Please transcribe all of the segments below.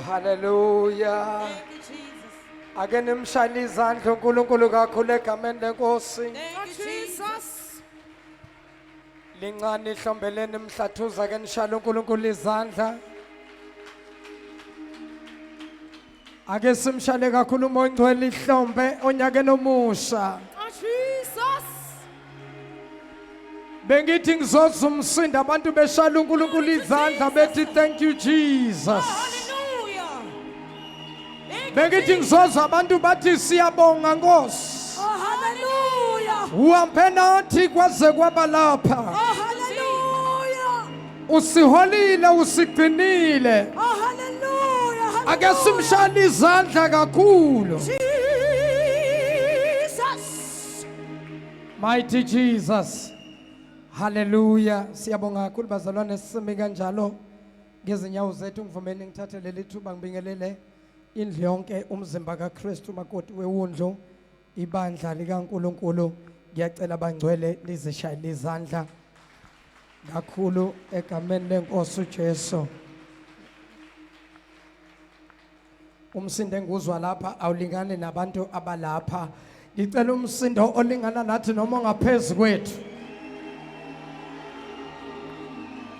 hallelujah. Thank you, Jesus. Ake nimshayile izandla uNkulunkulu kakhulu egameni lenkosi. Thank you, Jesus. Lincane ihlombeleni Umhlathuze ake nishayile uNkulunkulu izandla. Ake simshayile kakhulu umoya ongcwele ihlombe onyakeni omusha. Jesus. Bengithi ngizoza umsindo abantu beshayile uNkulunkulu izandla bethi thank you Jesus. Hallelujah. Bengithi ngizoza abantu bathi siyabonga Nkosi. Oh, hallelujah. Uhambe nathi kwaze kwaba lapha. Oh, hallelujah. Usiholile usigcinile. Oh, hallelujah. Ake simshayile izandla kakhulu. Jesus. Mighty Jesus. Hallelujah. Siyabonga kakhulu bazalwane sisimi kanjalo ngezinyawo zethu ngivumeni ngithathe leli thuba ngibingelele indlu yonke umzimba kaKristu makoti wewundlu ibandla likaNkuluNkulu ngiyacela bangcwele lizishayile izandla kakhulu egameni lenkosi uJesu. Umsindo enguzwa lapha awulingani nabantu abalapha. Ngicela umsindo olingana nathi noma ongaphezulu kwethu.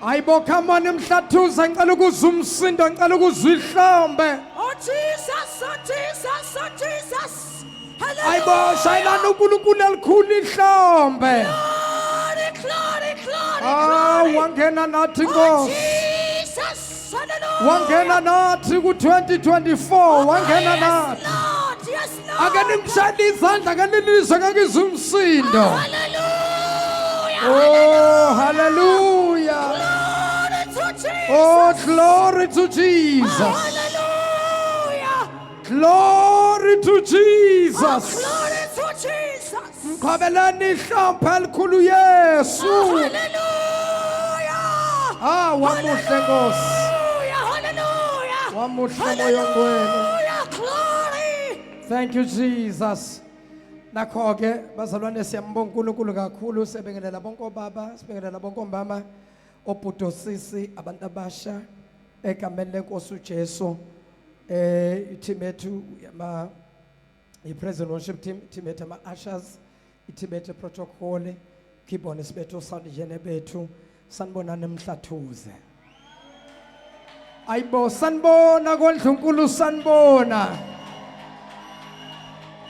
Ayibo come on Umhlathuze ngicela ukuzwa umsindo ngicela ukuzwa ihlombe. Oh, Jesus. Oh, Jesus. Oh, Jesus. Hallelujah. Ayibo shayilana uNkulunkulu elikhulu ihlombe. Glory, glory, glory, Ah glory. wangena nathi Oh, Nkosi. Jesus. Hallelujah. Wangena nathi ku 2024 wangena Yes, nathi. Lord. Yes, Lord. Ake nimshayile izandla ake nilizwe ngizwe umsindo. Hallelujah. Oh hallelujah. Glory to Jesus. Oh glory to Jesus. Hallelujah. Glory to Oh, Jesus. glory to Jesus. Mqhabelani ihlombe elikhulu Yesu. Hallelujah. Ah wamuhle Nkosi. Hallelujah. Wamuhle moya ongcwele. Hallelujah. Glory. Thank you Jesus. Nakho ke bazalwane siyambonga uNkulunkulu kakhulu sebengelela bonke obaba, sibengelela bonke omama, obhudosisi, abantu abasha egameni lenkosi uJesu. I-team yethu i-present worship team, team yethu ama-ushers, i-team yethu protocol, keyboardist bethu, sound engineer bethu, sanibonani Umhlathuze. Ayibo sanibona kondlunkulu sanibona.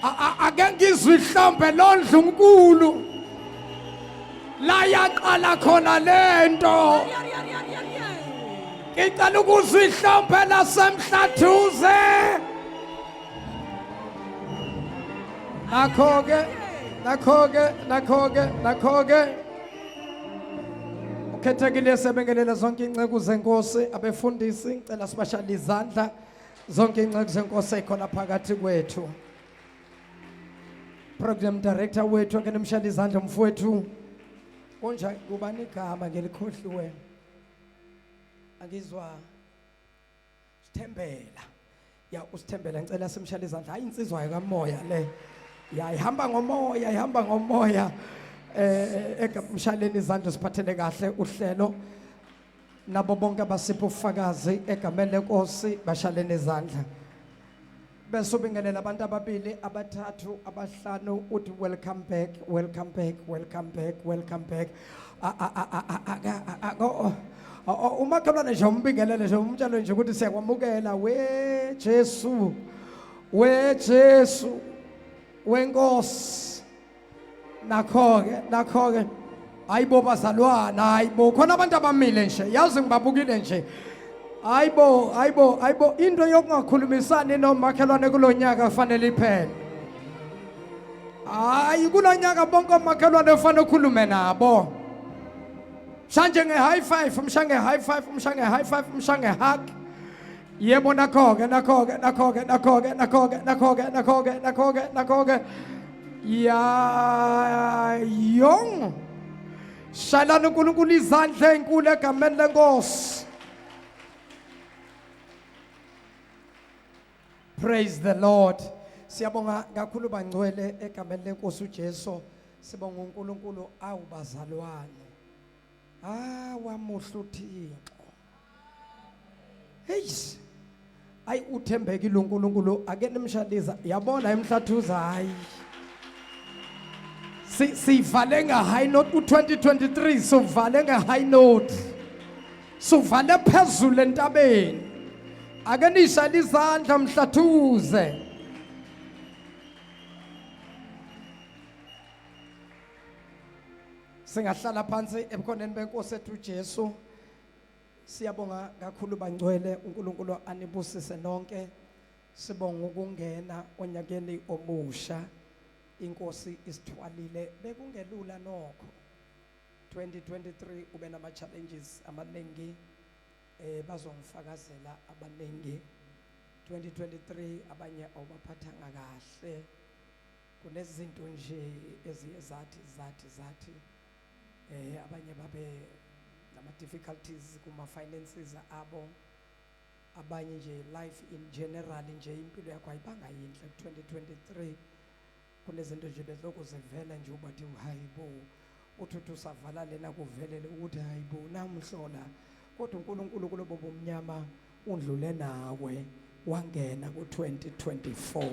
Ake ngizwe ihlombe londlunkulu. La yaqala khona lento. Ngicela ukuzwa ihlombe laseMhlathuze. Nakho-ke. Ukhethekile sebengelela zonke inceku zenkosi, abefundisi, ngicela sibashayile izandla zonke inceku zenkosi ekhona phakathi kwethu. Program director wethu ake nimshayile izandla mfowethu. Konja kubani igama ngelikhohliwe. Angizwa Sithembela. Ya uSithembela ngicela simshayile izandla. Hayi insizwa kamoya le. Ya ihamba ngomoya. Egamshayeleni izandla siphathele kahle uhlelo. Nabo bonke abasipha ufakazi egameni lenkosi bashayeleni izandla. Bese ubingelela abantu ababili abathathu abahlanu uthi welcome back. Umakhelwane nje umbingelele nje umtshalo nje ukuthi siyakwamukela weJesu wenkosi. Nakho-ke hayibo bazalwana hayibo khona abantu abamile nje yazi ngibabukile nje. Hayibo into yokungakhulumisani nomakhelwane kulonyaka kufanele iphele. Hayi kulonyaka bonke omakhelwane kufanele ukhulume nabo. Mshanje nge-high five, mshange hug. Yebo nakho-ke. Ya yong. Shalana uNkulunkulu izandla ezinkulu egameni lenkosi. Praise the Lord. Siyabonga kakhulu bangcwele egameni lenkosi uJesu. Sibonga uNkulunkulu awubazalwane. Wamuhla uThixo. Hey. ayi uthembekile uNkulunkulu akene Mshaliza yabona Umhlathuze hayi sivale nga high note u2023 sivale nga high note sivale phezulu entabeni akenisha izandla Umhlathuze singahlala phansi ebukhoneni benkosi ethu Jesu siyabonga kakhulu bangcwele uNkulunkulu anibusise nonke sibonga ukungena onyakeni omusha inkosi isithwalile bekungelula nokho 2023 ube nama challenges amaningi bazongifakazela abaningi 2023 abanye awubaphathanga kahle kunezinto nje eziyezathi abanye babe nama difficulties kuma finances abo abanye nje life in general nje impilo yakho ayibanga yinhle 2023 kunezinto nje bezokho zivela nje ubathi hayibo uthuthu savala lena kuvelele ukuthi hayibo namhlola kodwa uNkulunkulu kulobo bomnyama undlule nawe wangena ku2024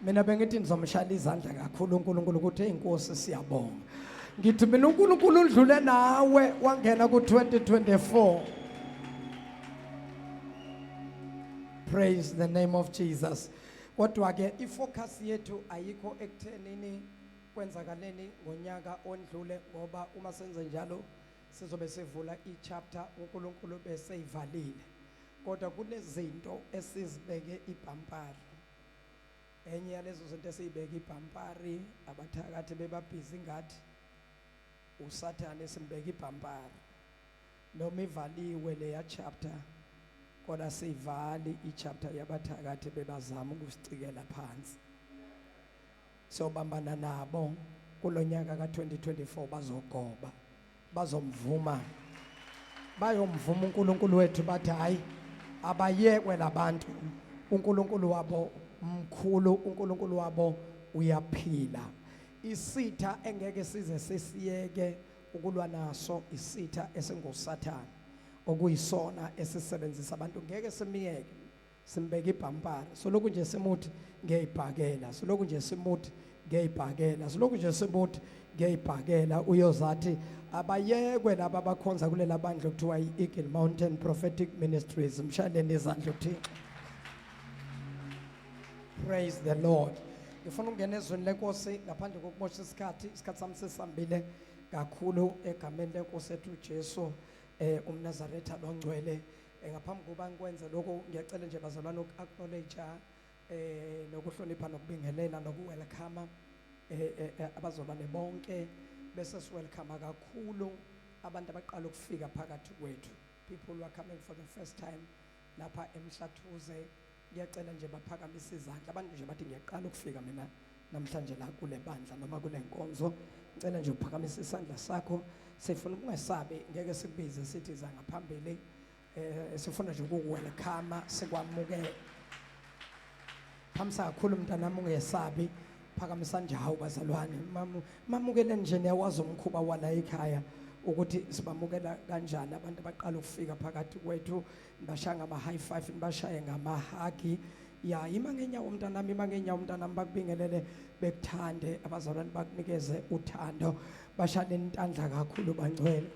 mina bengithi ngizomshala izandla kakhulu uNkulunkulu ukuthi inkosi siyabonga ngithi mina uNkulunkulu undlule nawe wangena ku2024 praise the name of Jesus kodwa ke ifocus yethu ayikho ekuthenini kwenzakaleni ngonyaka ondlule ngoba uma senze njalo sizobe sevula ichapter uNkulunkulu bese ivalile kodwa kunezinto esizibeke ibhampari enye yalezo zinto esizibeke ibhampari abathakathi bebabhizi ngathi uSathane simbeke ibhampari noma ivaliwe leya chapter kodwa sivali ichapter yabathakathi bebazama ukusicikela phansi sobambana nabo kulonyaka ka2024 bazogoba bazomvuma bayomvuma uNkulunkulu wethu bathi hayi abayekwe labantu uNkulunkulu wabo mkhulu uNkulunkulu wabo uyaphila isitha engeke size sesiyeke ukulwa naso isitha esingoSathane okuyisona esisebenzisa abantu ngeke simiyeke simbeke ibhampari soloku nje simuthi ngeyibhakela soloku nje simuthi ngeyibhakela soloku nje simuthi ngeyibhakela uyozathi abayekwe laba abakhonza kulela bandla kuthiwa iEagle Mountain Prophetic Ministries mshaleni izandla uThixo praise the Lord ngifuna ukungena ezweni lenkosi ngaphandle kokumosha isikhathi sami sesihambile kakhulu egameni lenkosi ethu Jesu umNazaretha longcwele ngaphambi kuba ngikwenze lokho ngiyacela nje bazalwane uku-acknowledge nokuhlonipha nokubingelela nokuwelcome abazalwane bonke bese siwelcome kakhulu abantu abaqala ukufika phakathi kwethu people who are coming for the first time lapha eMhlathuze ngiyacela nje baphakamise izandla abantu nje bathi ngiyaqala ukufika mina namhlanje la kule bandla noma kule nkonzo ngicela nje uphakamisa isandla sakho sifuna ungesabe ngeke sikubize sithi za ngaphambili sifuna nje ukuwelcome sikwamukela phamsa kakhulu mntanami ungesabi phakamisa nje hawu bazalwane mamukele nje niyawazi umkhuba wala ekhaya ukuthi sibamukela kanjani abantu abaqala ukufika phakathi kwethu bashaya ama high five nibashaye ngama hug ya ima ngenyawo mntanami bakubingelele bekuthande abazalwane bakunikeze uthando bashane intandla kakhulu bangcwele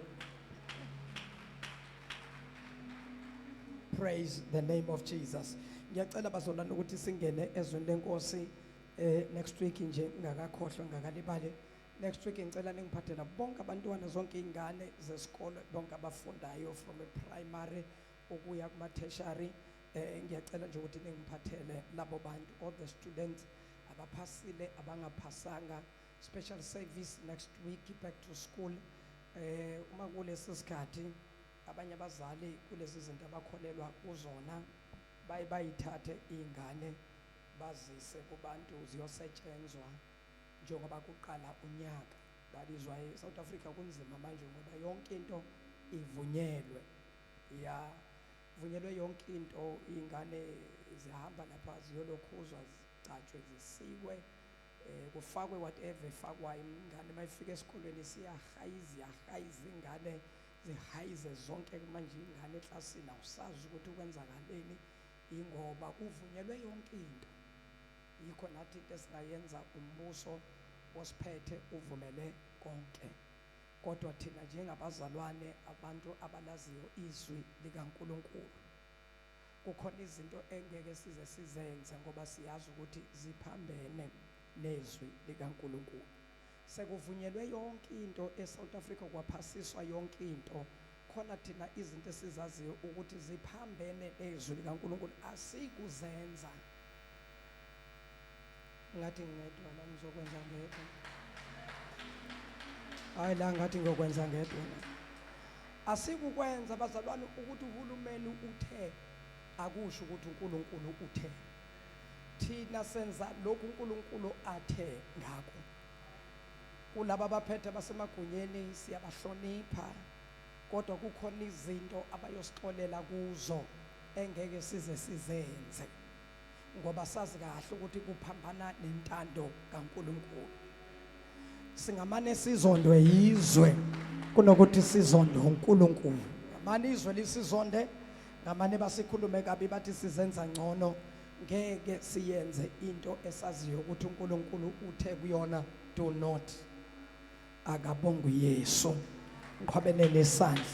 praise the name of Jesus ngiyacela bazalwane ukuthi singene ezweni lenkosi next week nje ngakakhohlwa ngakalibale next week ngicela ningiphathela bonke abantwana zonke izingane zesikole bonke abafundayo from primary ukuya kuma tertiary ngiyacela nje ukuthi ningiphathele labo bantu all the students abaphasile abangaphasanga special service next week back to school uma kulesi sikhathi abanye abazali kulezi zinto abakholelwa kuzona bayithathe izingane bazise kubantu ziyosetshenzwa njengoba kuqala unyaka that is why South Africa kunzima manje ngoba yonke into ivunyelwe vunyelwe yonke into ingane zihamba lapha ziyolokhuzwa zicatshwe zisikwe kufakwe whatever fakwayo ingane mayifika esikolweni siyahayiza ingane zihayize zonke manje ingane eklasini awusazi ukuthi kwenzakaleni ingoba kuvunyelwe yonke into. Yikho nathi into esingayenza umbuso osiphethe uvumele konke. Kodwa thina njengabazalwane abantu abalaziyo izwi likaNkulunkulu kukhona izinto engeke size sizenze ngoba siyazi ukuthi ziphambene nezwi likaNkulunkulu. Sekuvunyelwe yonke into eSouth Africa, kwaphasiswa yonke into. Khona thina izinto esizaziyo ukuthi ziphambene nezwi likaNkulunkulu asikuzenza. Ngathi ngedwa la ngizokwenza ngedwa. Hayi la ngathi ngokwenza ngedwa. Asikukwenza bazalwane ukuthi uhulumeni uthe akusho ukuthi uNkulunkulu uthe. Thina senza lokhu uNkulunkulu athe ngakho. Kulabo abaphethe basemagunyeni siyabahlonipha, kodwa kukhona izinto abayosixolela kuzo engeke size sizenze ngoba sazi kahle ukuthi kuphambana nentando kaNkulunkulu. Singamane sizondwe yizwe kunokuthi sizondwe uNkulunkulu. Ngamane izwe lisizonde, ngamane basikhulume kabi bathi sizenza ngcono, ngeke siyenze into esaziyo ukuthi uNkulunkulu uthe kuyona do not. Akabonga uYesu. Ngiqhubene nesandla.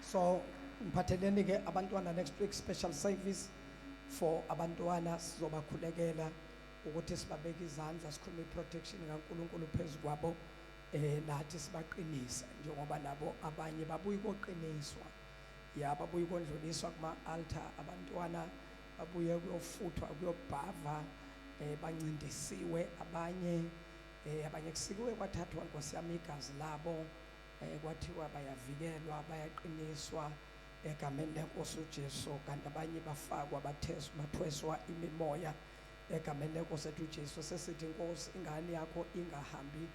So ngiphatheleni ke abantwana next week special service for abantwana sizobakhulekela ukuthi sibabeke izandla sikhulume protection kaNkulunkulu phezulu kwabo nathi sibaqinise njengoba nabo abanye babuye koqiniswa babuye kondluliswa kuma altar abantwana babuye kuyofuthwa kuyobhava bancindisiwe abanye kusikiwe kwathathwa Nkosi yami igazi labo kwathiwa bayavikelwa bayaqiniswa egameni leNkosi uJesu, kanti abanye bafakwa bathweswa imimoya egameni leNkosi uJesu. Sesithi Nkosi ingane yakho ingahambi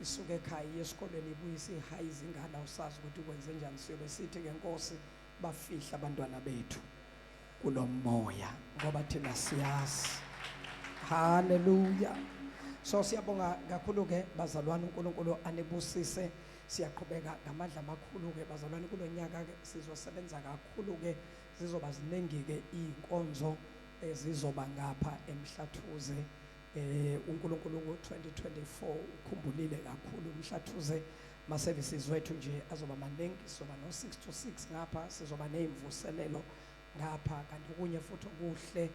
isuke ekhaya esikoleni ibuye isihayize ingane awusazi ukuthi kwenze njani. Siyobe sithi ke Nkosi bafihla abantwana bethu kulo moya ngoba thina siyazi. Hallelujah. So siyabonga kakhulu ke bazalwane, uNkulunkulu anibusise. Siyaqhubeka ngamandla amakhulu ke bazalwane kulo nyaka ke sizosebenza kakhulu ke, zizoba ziningi ke inkonzo ezizoba ngapha eMhlathuze. uNkulunkulu ngo-2024 ukhumbulile kakhulu uMhlathuze. Ma services wethu nje azoba maningi, sizoba no 6 to 6 ngapha, sizoba nezimvuselelo ngapha, kanti kunye futhi okuhle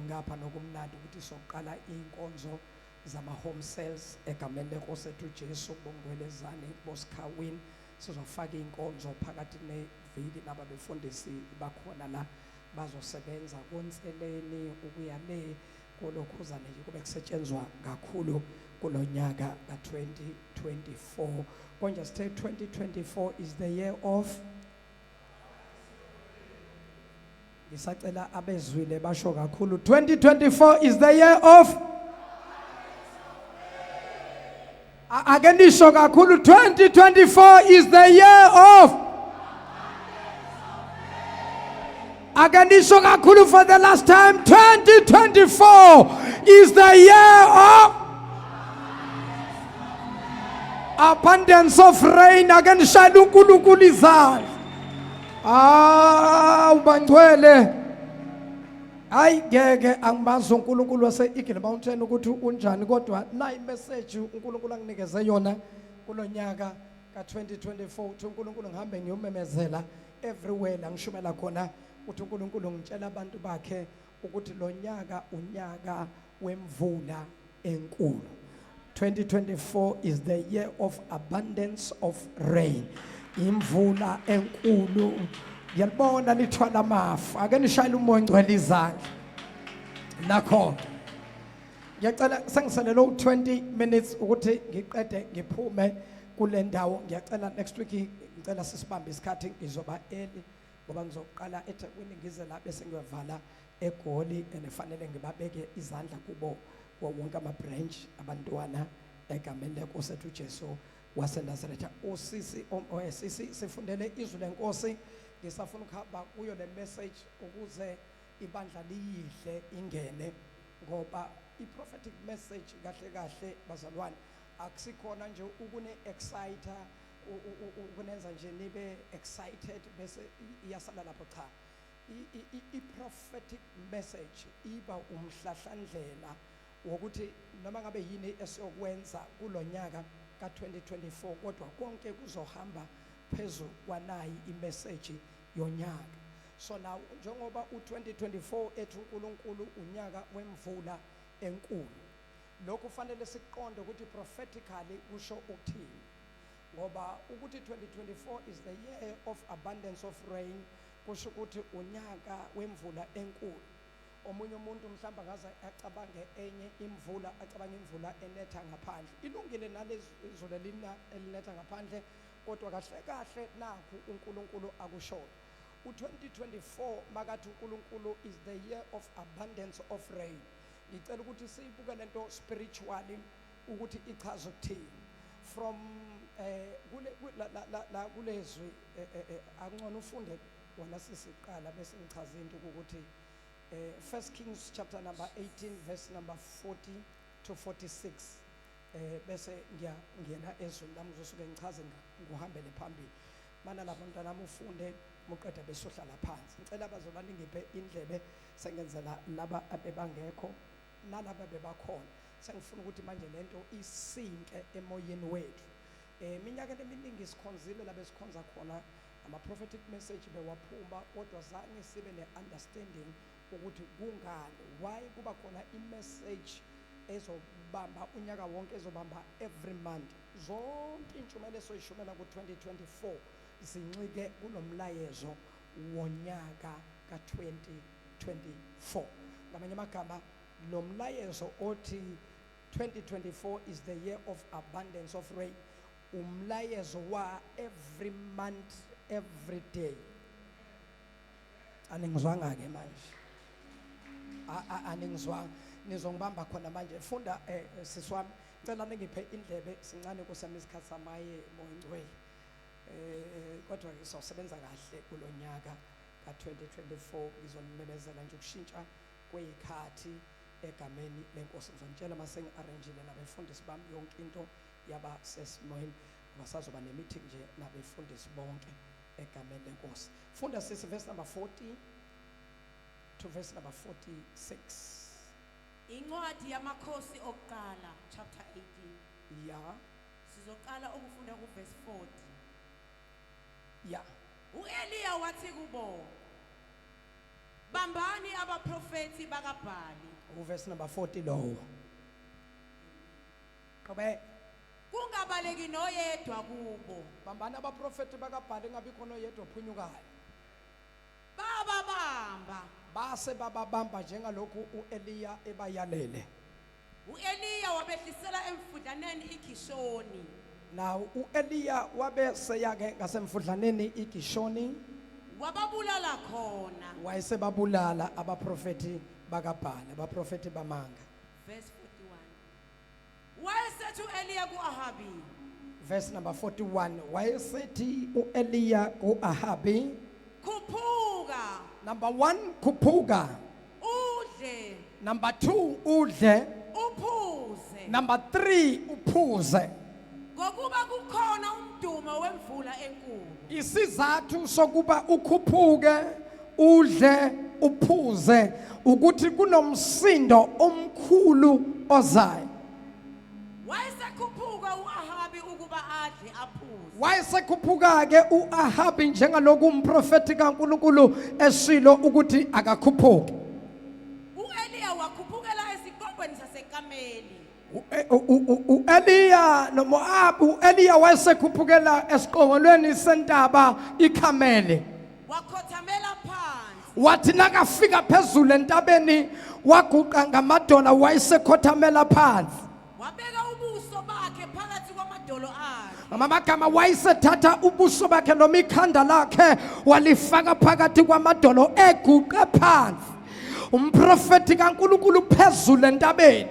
ngapha nokumnandi ukuthi soqala inkonzo zama home cells egameni leNkosi ethu uJesu kubongwelezane boSikhawini. Sizofaka inkonzo phakathi neviki naba befundisi bakhona la bazosebenza konseleni ukuya le kolokhuzane nje kube kusetshenzwa kakhulu kulonyaka ka2024. Konje stay 2024 is the year of, ngisacela abezwile basho kakhulu, 2024 is the year of, akenisho kakhulu, 2024 is the year of, akenisho kakhulu for the last time, 2024 is the year of abundance of rain. Akenishaya uNkulunkulu izandla. Ubangcwele. Hayi ngeke angibazi uNkulunkulu wase-Eagle Mountain ukuthi unjani, kodwa na imessage uNkulunkulu anginikeze yona kulonyaka ka2024 uthi uNkulunkulu ngihambe ngiyomemezela everywhere la ngishumela khona uthi uNkulunkulu ngitshela abantu bakhe ukuthi lo nyaka unyaka wemvula enkulu. 2024 is the year of abundance of rain. Imvula enkulu. Ngiyabona lithwala amafu. Ake nishayile umoya ngcwele izandla. Nakho ngiyacela sengiselelo 20 minutes ukuthi ngiqede ngiphume kule ndawo. Ngiyacela next week ngicela sisibambe isikhathi ngizoba early ngoba ngizoqala eThekwini ngize la bese ngiyovala eGoli enefanele ngibabeke izandla kubo wonke ama-branch abantwana egameni leNkosi ethu uJesu waseNazaretha. Usisi sisi sifundele izwi leNkosi, ngisafuna ukuhamba kuyo le message ukuze ibandla liyihle ingene, ngoba i-prophetic message kahle kahle bazalwane akusikhona nje ukune excite kunenza nje nibe excited bese iyasala lapho cha. I-prophetic message iba umhlahlandlela wokuthi noma ngabe yini esiyokwenza kulonyaka ka2024 kodwa konke kuzohamba phezulu kwanayi imessage yonyaka. So now njengoba u2024 ethi uNkulunkulu unyaka wemvula enkulu, lokho fanele siqonde ukuthi prophetically kusho ukuthini, ngoba ukuthi 2024 is the year of abundance of rain, kusho ukuthi unyaka wemvula enkulu. Omunye umuntu mhlamba ngaze acabange enye imvula, acabange imvula enetha ngaphandle. Ilungile nalezulu elinetha ngaphandle, kodwa kahle kahle nakho uNkulunkulu akusho. U2024 makathi uNkulunkulu is the year of abundance of rain. Ngicela ukuthi siyibuke lento spiritually ukuthi ichaza ukuthini. From kulezwi akungcono ufunde wona sisiqala bese ngichaza into ukuthi 1 Kings chapter number 18 verse number 40 to 46 bese ngiyangena ezweni lami uzosuke ngichaze nguhambele phambili. Mana lapho mntanami ufunde muqeda besohlala phansi. Ngicela abazolani ngiphe indlebe sengenzela laba abebangekho nalaba bebakhona. Sengifuna ukuthi manje lento isinke emoyeni wethu. Minyaka eminingi sikhonzile la besikhonza khona ama prophetic message bewaphuma kodwa zange sibe ne-understanding ukuthi kungani, why kuba khona i-message ezobamba unyaka wonke, ezobamba every month. Zonke intshumayelo esoyishumela ku-2024 zincike kunomlayezo wonyaka ka-2024. Ngamanye amagama lo mlayezo othi 2024 is the year of abundance of rain, umlayezo wa every month, every day. Aningizwanga ke manje, aningizwanga, nizongibamba khona manje. Funda siswami, ngicela ngiphe indlebe sincane kusami isikhathi samaye moyingcwele. Kodwa ngizosebenza kahle kulonyaka ka2024, ngizonimemezela nje ukushintsha kwezikhathi egameni lenkosi. Ngizonitshela mase ngi-arrangeile nabefundisi bami yonke into yaba sesimweni, basazoba ne-meeting nje nabefundisi bonke egameni lenkosi. Funda sisi verse number 40 to verse number 46. Incwadi yamakhosi okuqala chapter 18. Yeah. Sizoqala ukufunda ku verse 40. Yeah. U-Eliya wathi kubo, bambani abaprofeti bakaBhali. Verse number 40 lowo. Kobe Kungabaleki noyedwa kubo. bambani abaprofeti bakaBhali ngabi khona oyedwa ophunyukayo. Bababamba. Base bababamba njengalokhu uEliya ebayalele. U-Eliya wabehlisela emfudlaneni iGishoni. Now uEliya wabe seyake ngasemfudlaneni iGishoni, Wababulala khona. wayesebabulala abaprofeti bakaBhali, abaprofeti bamanga. Verse 41. Wayesethi u-Eliya ku-Ahabi, Verse number 41, wayesethi uEliya kuAhabi, khuphuka number 1 khuphuka, udle number 2 udle, uphuze number 3 uphuze. ngokuba kukhona umdumo wemvula enkulu. Isizathu sokuba ukhuphuke udle uphuze ukuthi kunomsindo omkhulu ozayo. Wayesekhuphuka u-Ahabi ukuba adle aphuze. Wayesekhuphuka ke uAhabi njengalokhu umprofeti kaNkulunkulu esilo ukuthi akakhuphuke. U-Eliya wakhuphukela esiqongweni saseKameli. uEliya noMoab, uEliya wayesekhuphukela esiqongolweni sentaba iKhameli. Wakhothamela phansi. Wathi nakafika phezulu entabeni waguqa ngamadolo, wayesekhothamela phansi. Wabeka ubuso bakhe phakathi kwamadolo akhe. Amagama wayesethatha ubuso bakhe noma ikhanda lakhe walifaka phakathi kwamadolo eguqe phansi. Umprofeti kaNkulunkulu phezulu entabeni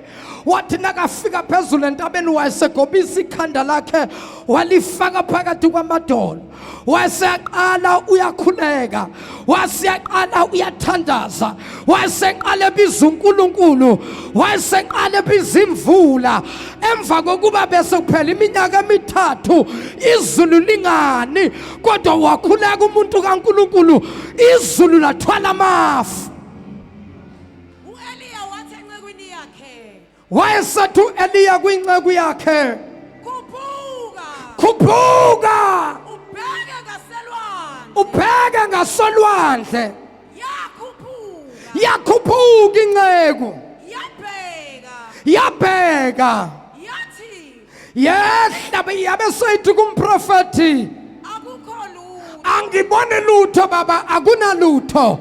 wathi nakafika phezulu entabeni wayesegobisa ikhanda lakhe walifaka phakathi kwamadolo waseyaqala uyakhuleka waseyaqala uyathandaza wayeseqala ebiza uNkulunkulu wayeseqala ebiza imvula emva kokuba bese kuphela iminyaka emithathu izulu lingani kodwa wakhuleka umuntu kaNkulunkulu izulu lathwala amafu uEliya wathi encekwini yakhe wayesethi uEliya kwinceku yakhe khuphuka ubheke ngasolwandle yakhuphuka inceku yabheka yehla yabe seyithi kumprofethi angibone lutho baba akunalutho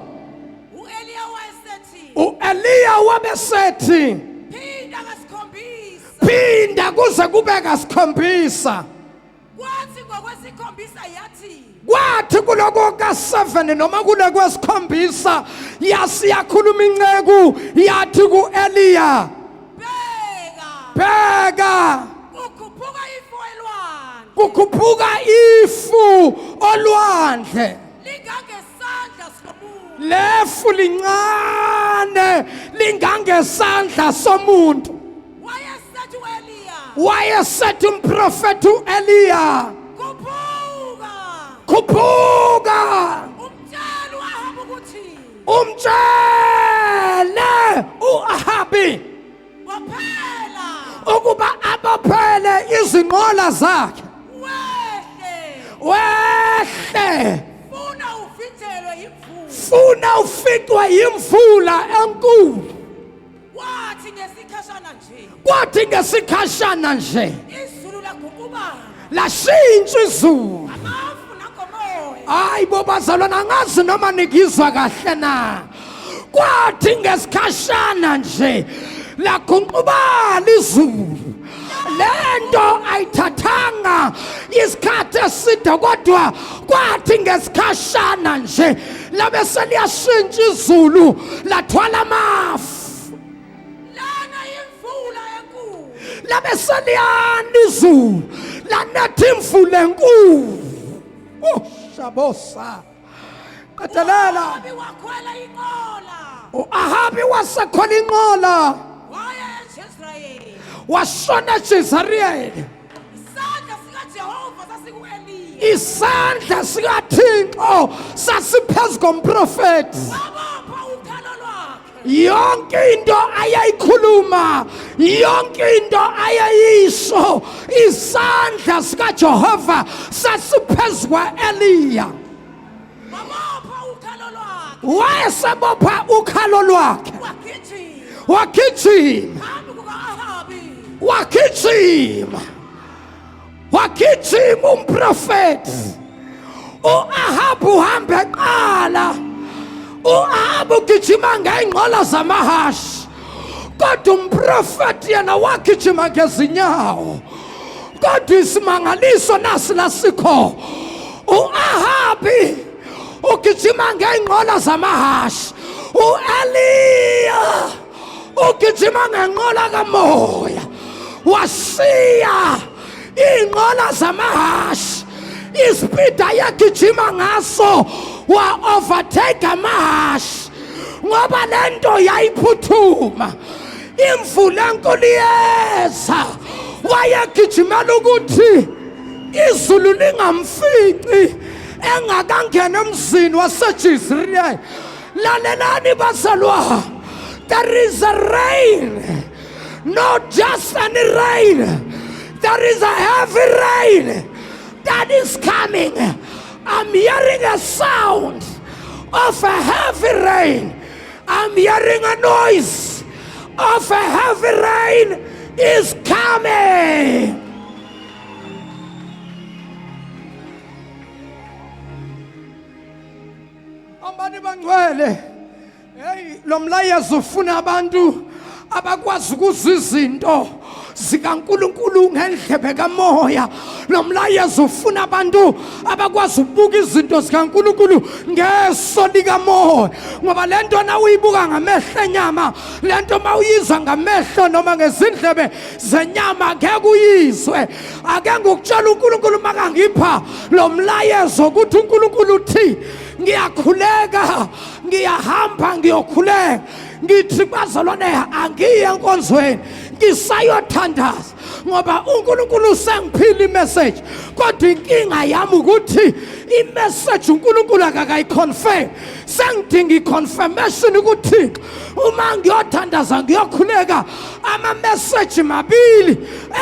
uEliya wabesethi phinda kuze kube kasikhombisa kwathi kuloko ka7 noma kule kwesikhombisa yasiyakhuluma inceku yathi kuEliya bheka kukhuphuka ifu olwandle lefu lincane lingangesandla somuntu wayesethi umprofethi uEliya khuphuka umtshele uAhabi ukuba abaphele izinqola zakhe wehle funa ufihlwe yimvula enkulu kwathi ngesikhashana nje lashintsha izulu hayi bobazalwana ngazi noma nikizwa kahle na kwathi ngesikhashana nje lakhunqubala izulu lento ayithathanga isikhathi eside kodwa kwathi ngesikhashana nje labe seliyashintsha izulu lathwala amafu lana imvula enkulu labe seliyana izulu lanetha imvula enkulu shabosa qatelela uAhabi wasekhona inqola washona eJezeriyeli isandla sikaThixo sasiphezu komprofethi yonke into ayayikhuluma yonke into ayayisho isandla sikaJehova sasiphezu kwaEliya wayesebopha ukhalo lwakhe wagijima umprofethi uAhabi uhambe eqala uAhabi ugijima ngeenqola zamahashi kodwa umprofethi yena wagijima ngezinyawo kodwa isimangaliso nasi lasikho uAhabi ugijima ngeenqola zamahashi uEliya ugijima ngenqola kamoya washiya inqola zamahashi ispeed ayagijima ngaso wa overtake amahashi ngoba lento yayiphuthuma imvula enkulu yeza wayegijimela ukuthi izulu lingamfici engakangena emzini waseJezeriyeli lalelani bazalwa there is a rain not just any rain there is a heavy rain that is coming. I'm hearing a sound of a heavy rain. I'm hearing a noise of a heavy rain is coming. Abantu bangcwele, hey, lo mlayezo ufuna abantu abakwazi ukuzwa izinto zikaNkulunkulu ngendlebe kamoya nomlayezo ufuna abantu abakwazi ukubuka izinto zikaNkulunkulu ngeso likamoya, ngoba lento na uyibuka ngamehlo enyama, lento mawuyizwa ngamehlo noma ngezindlebe zenyama ngeke uyizwe. Ake ngokutshela uNkulunkulu makangipha lo mlayezo ukuthi uNkulunkulu uthi ngiyakhuleka, ngiyahamba ngiyokhuleka, ngithi bazalwane angiye enkonzweni ngisayothandaza ngoba uNkulunkulu usengiphile imessage. Kodwa inkinga yami ukuthi imessage uNkulunkulu akakayiconfirm. Sengidinga iconfirmation ukuthi uma ngiyothandaza ngiyokhuleka ama message mabili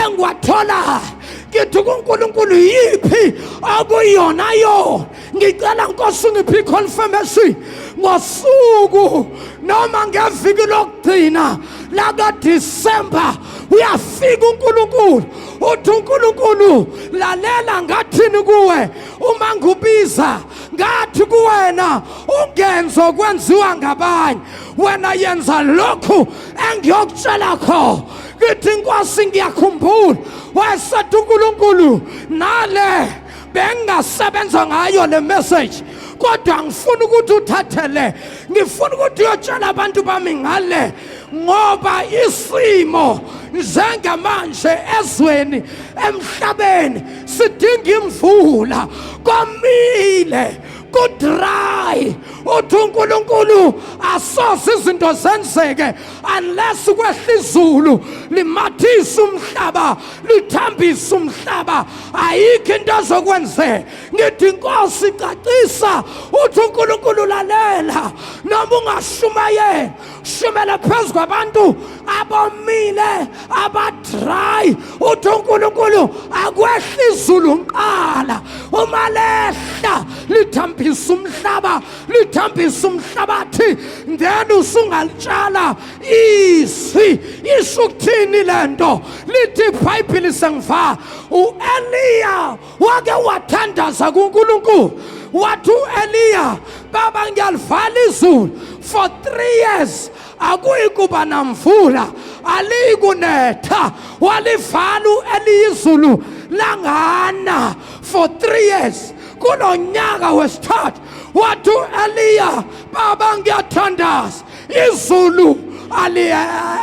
engiwathola ngithi kuNkulunkulu yiphi okuyona yona. Ngicela Nkosi ngiphi confirmation ngosuku noma ngeviki lokugcina la December uyafika uNkulunkulu uthi uNkulunkulu lalela ngathini kuwe uma ngubiza ngathi kuwena ungenzo kwenziwa ngabanye wena yenza lokhu engiyokutshela kho. Ngithi Nkosi ngiyakhumbula wayesathi uNkulunkulu nale bengasebenza ngayo le message, kodwa ngifuna ukuthi uthathele, ngifuna ukuthi uyotshela abantu bami ngale ngoba isimo njengamanje ezweni emhlabeni sidinga imvula, komile kudry. Uthi uNkulunkulu asoze izinto zenzeke unless kwehla izulu limathisa umhlaba lithambisa umhlaba, ayikho into ezokwenzeka. Ngithi Nkosi cacisa, uthi uNkulunkulu lalela noma ungashumayela shumela phezu kwabantu abomile abadry. Uthi uNkulunkulu akwehla izulu nqala, uma lehla lithambisa umhlaba lithambisa umhlabathi, then usungalitshala izwi. Isho ukuthini lento? Lithi iBhayibheli sengiva uEliya wake wathandaza kuNkulunkulu, wathi uEliya baba ngiyalivala izulu for 3 years akuyikuba namvula alikunetha. Walivala uEliya izulu langana for 3 years. Kulo nyaka wesithathu wathi uEliya baba ngiyathandaza izulu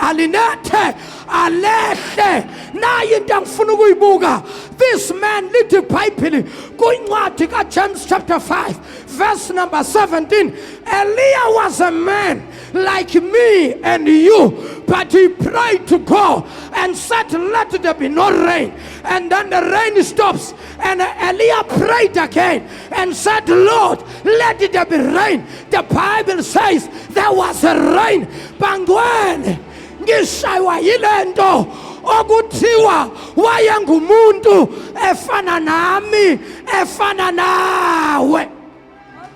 alinethe alehle. Nayi into engifuna ukuyibuka. This man, lithi iBhayibheli kuyincwadi kaJames chapter 5 verse number 17, Eliya was a man like me and you, but he prayed to God and said, let there be no rain. And then the rain stops, and Eliya prayed again and said, Lord, let there be rain. The Bible says there was a rain. Bangwene ngishaywa yilento okuthiwa wayengumuntu efana nami efana nawe.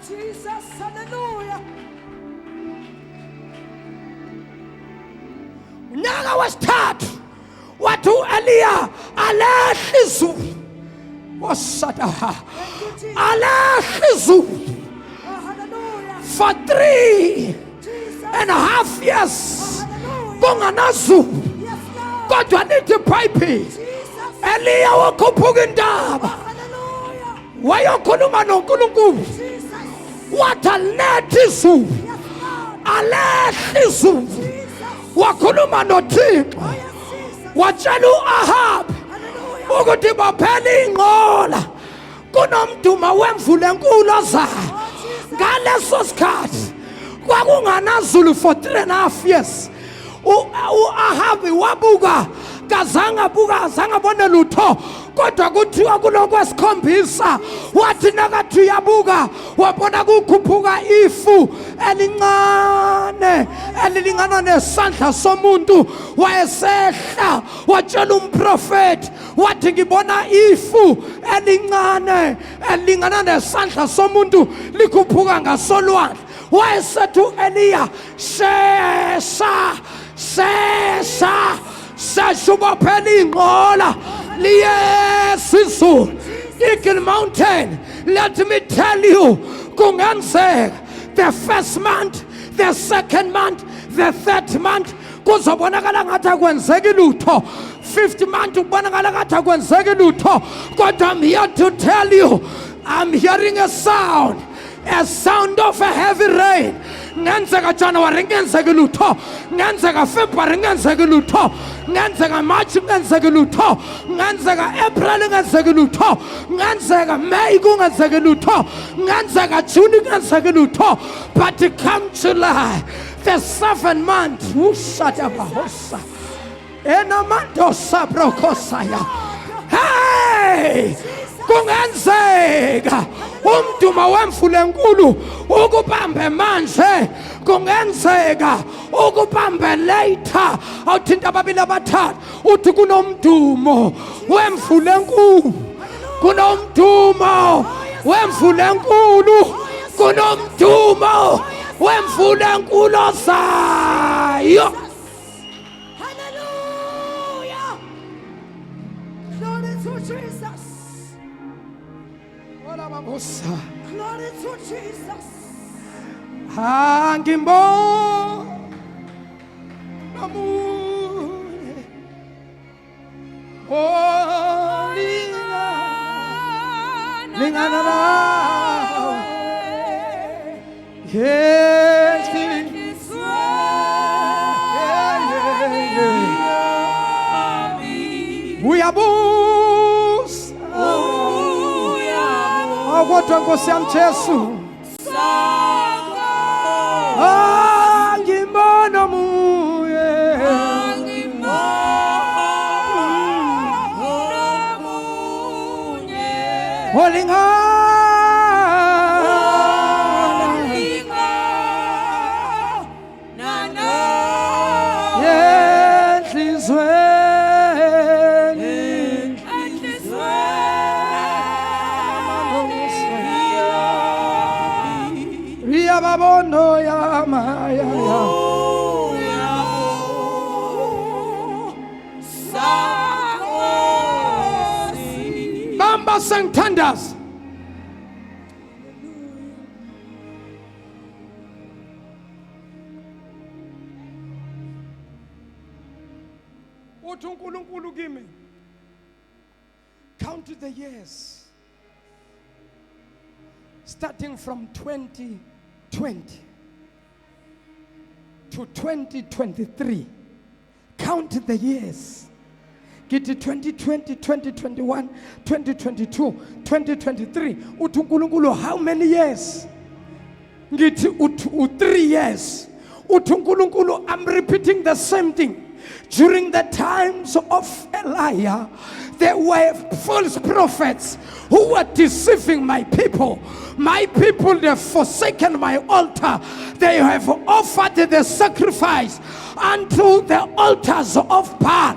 Jesus, hallelujah. Nyaka wesithathu wathi uEliya alehla izulu wasada alehla izulu for 3.5 years kunganazulu. Kodwa lithi iBhayibheli Eliya wakhuphuka intaba wayokhuluma noNkulunkulu, wathi alethe izulu alehla izulu. Wakhuluma noThixo watshela uAhabi ukuthi baphela ingqola kunomduma wemvula enkulu ozayo. Ngaleso sikhathi kwakunganazulu for 3.5 years. uAhabi wabuka kazange abone lutho, kodwa kuthiwa kuloko esikhombisa wathi nakathi uyabuka wabona kukhuphuka ifu elincane elilingana nesandla somuntu. Wayesehla watshela umprofeti wathi ngibona ifu elincane elilingana nesandla somuntu likhuphuka ngasolwandle. Wayesethi uEliya sesa seshubaphela ingqola liyesizulu. Eagle Mountain, let me tell you, kungenzeka the first month, the second month, the third month kuzobonakala ngathi akwenzeki lutho. fifth month ubonakala ngathi akwenzeki lutho, kodwa I'm here to tell you, I'm hearing a sound of a heavy rain. Ngenzeka January ngenzeka lutho, ngenzeka February ngenzeka lutho, ngenzeka March ngenzeka lutho, ngenzeka April ngenzeka lutho, ngenzeka May ngenzeka lutho, ngenzeka June ngenzeka lutho. But come July, the 7th month, ushadabahosa enamando sabrokosaya. Hey, kungenzeka umduma wemfula enkulu ukubambe manje, kungenzeka ukubambe later. Awuthinta ababili abathathu uthi kunomdumo wemfula enkulu, kunomdumo wemfula enkulu, kunomdumo wemfula enkulu ozayo. Hallelujah. Glory to Jesus. Glory to Jesus. Kodwa Nkosi yami Jesu, ngibona omunye, babono ya maya Bamba sang thunders. Uthi uNkulunkulu kimi, count the years starting from 2020 to 2023. Count the years. Get it 2020, 2021, 2022, 2023. Uthi uNkulunkulu, how many years? Get 3 years. Uthi uNkulunkulu, I'm repeating the same thing. During the times of Elijah, there were false prophets who were deceiving my people. My people, they have forsaken my altar. They have offered the sacrifice unto the altars of Baal.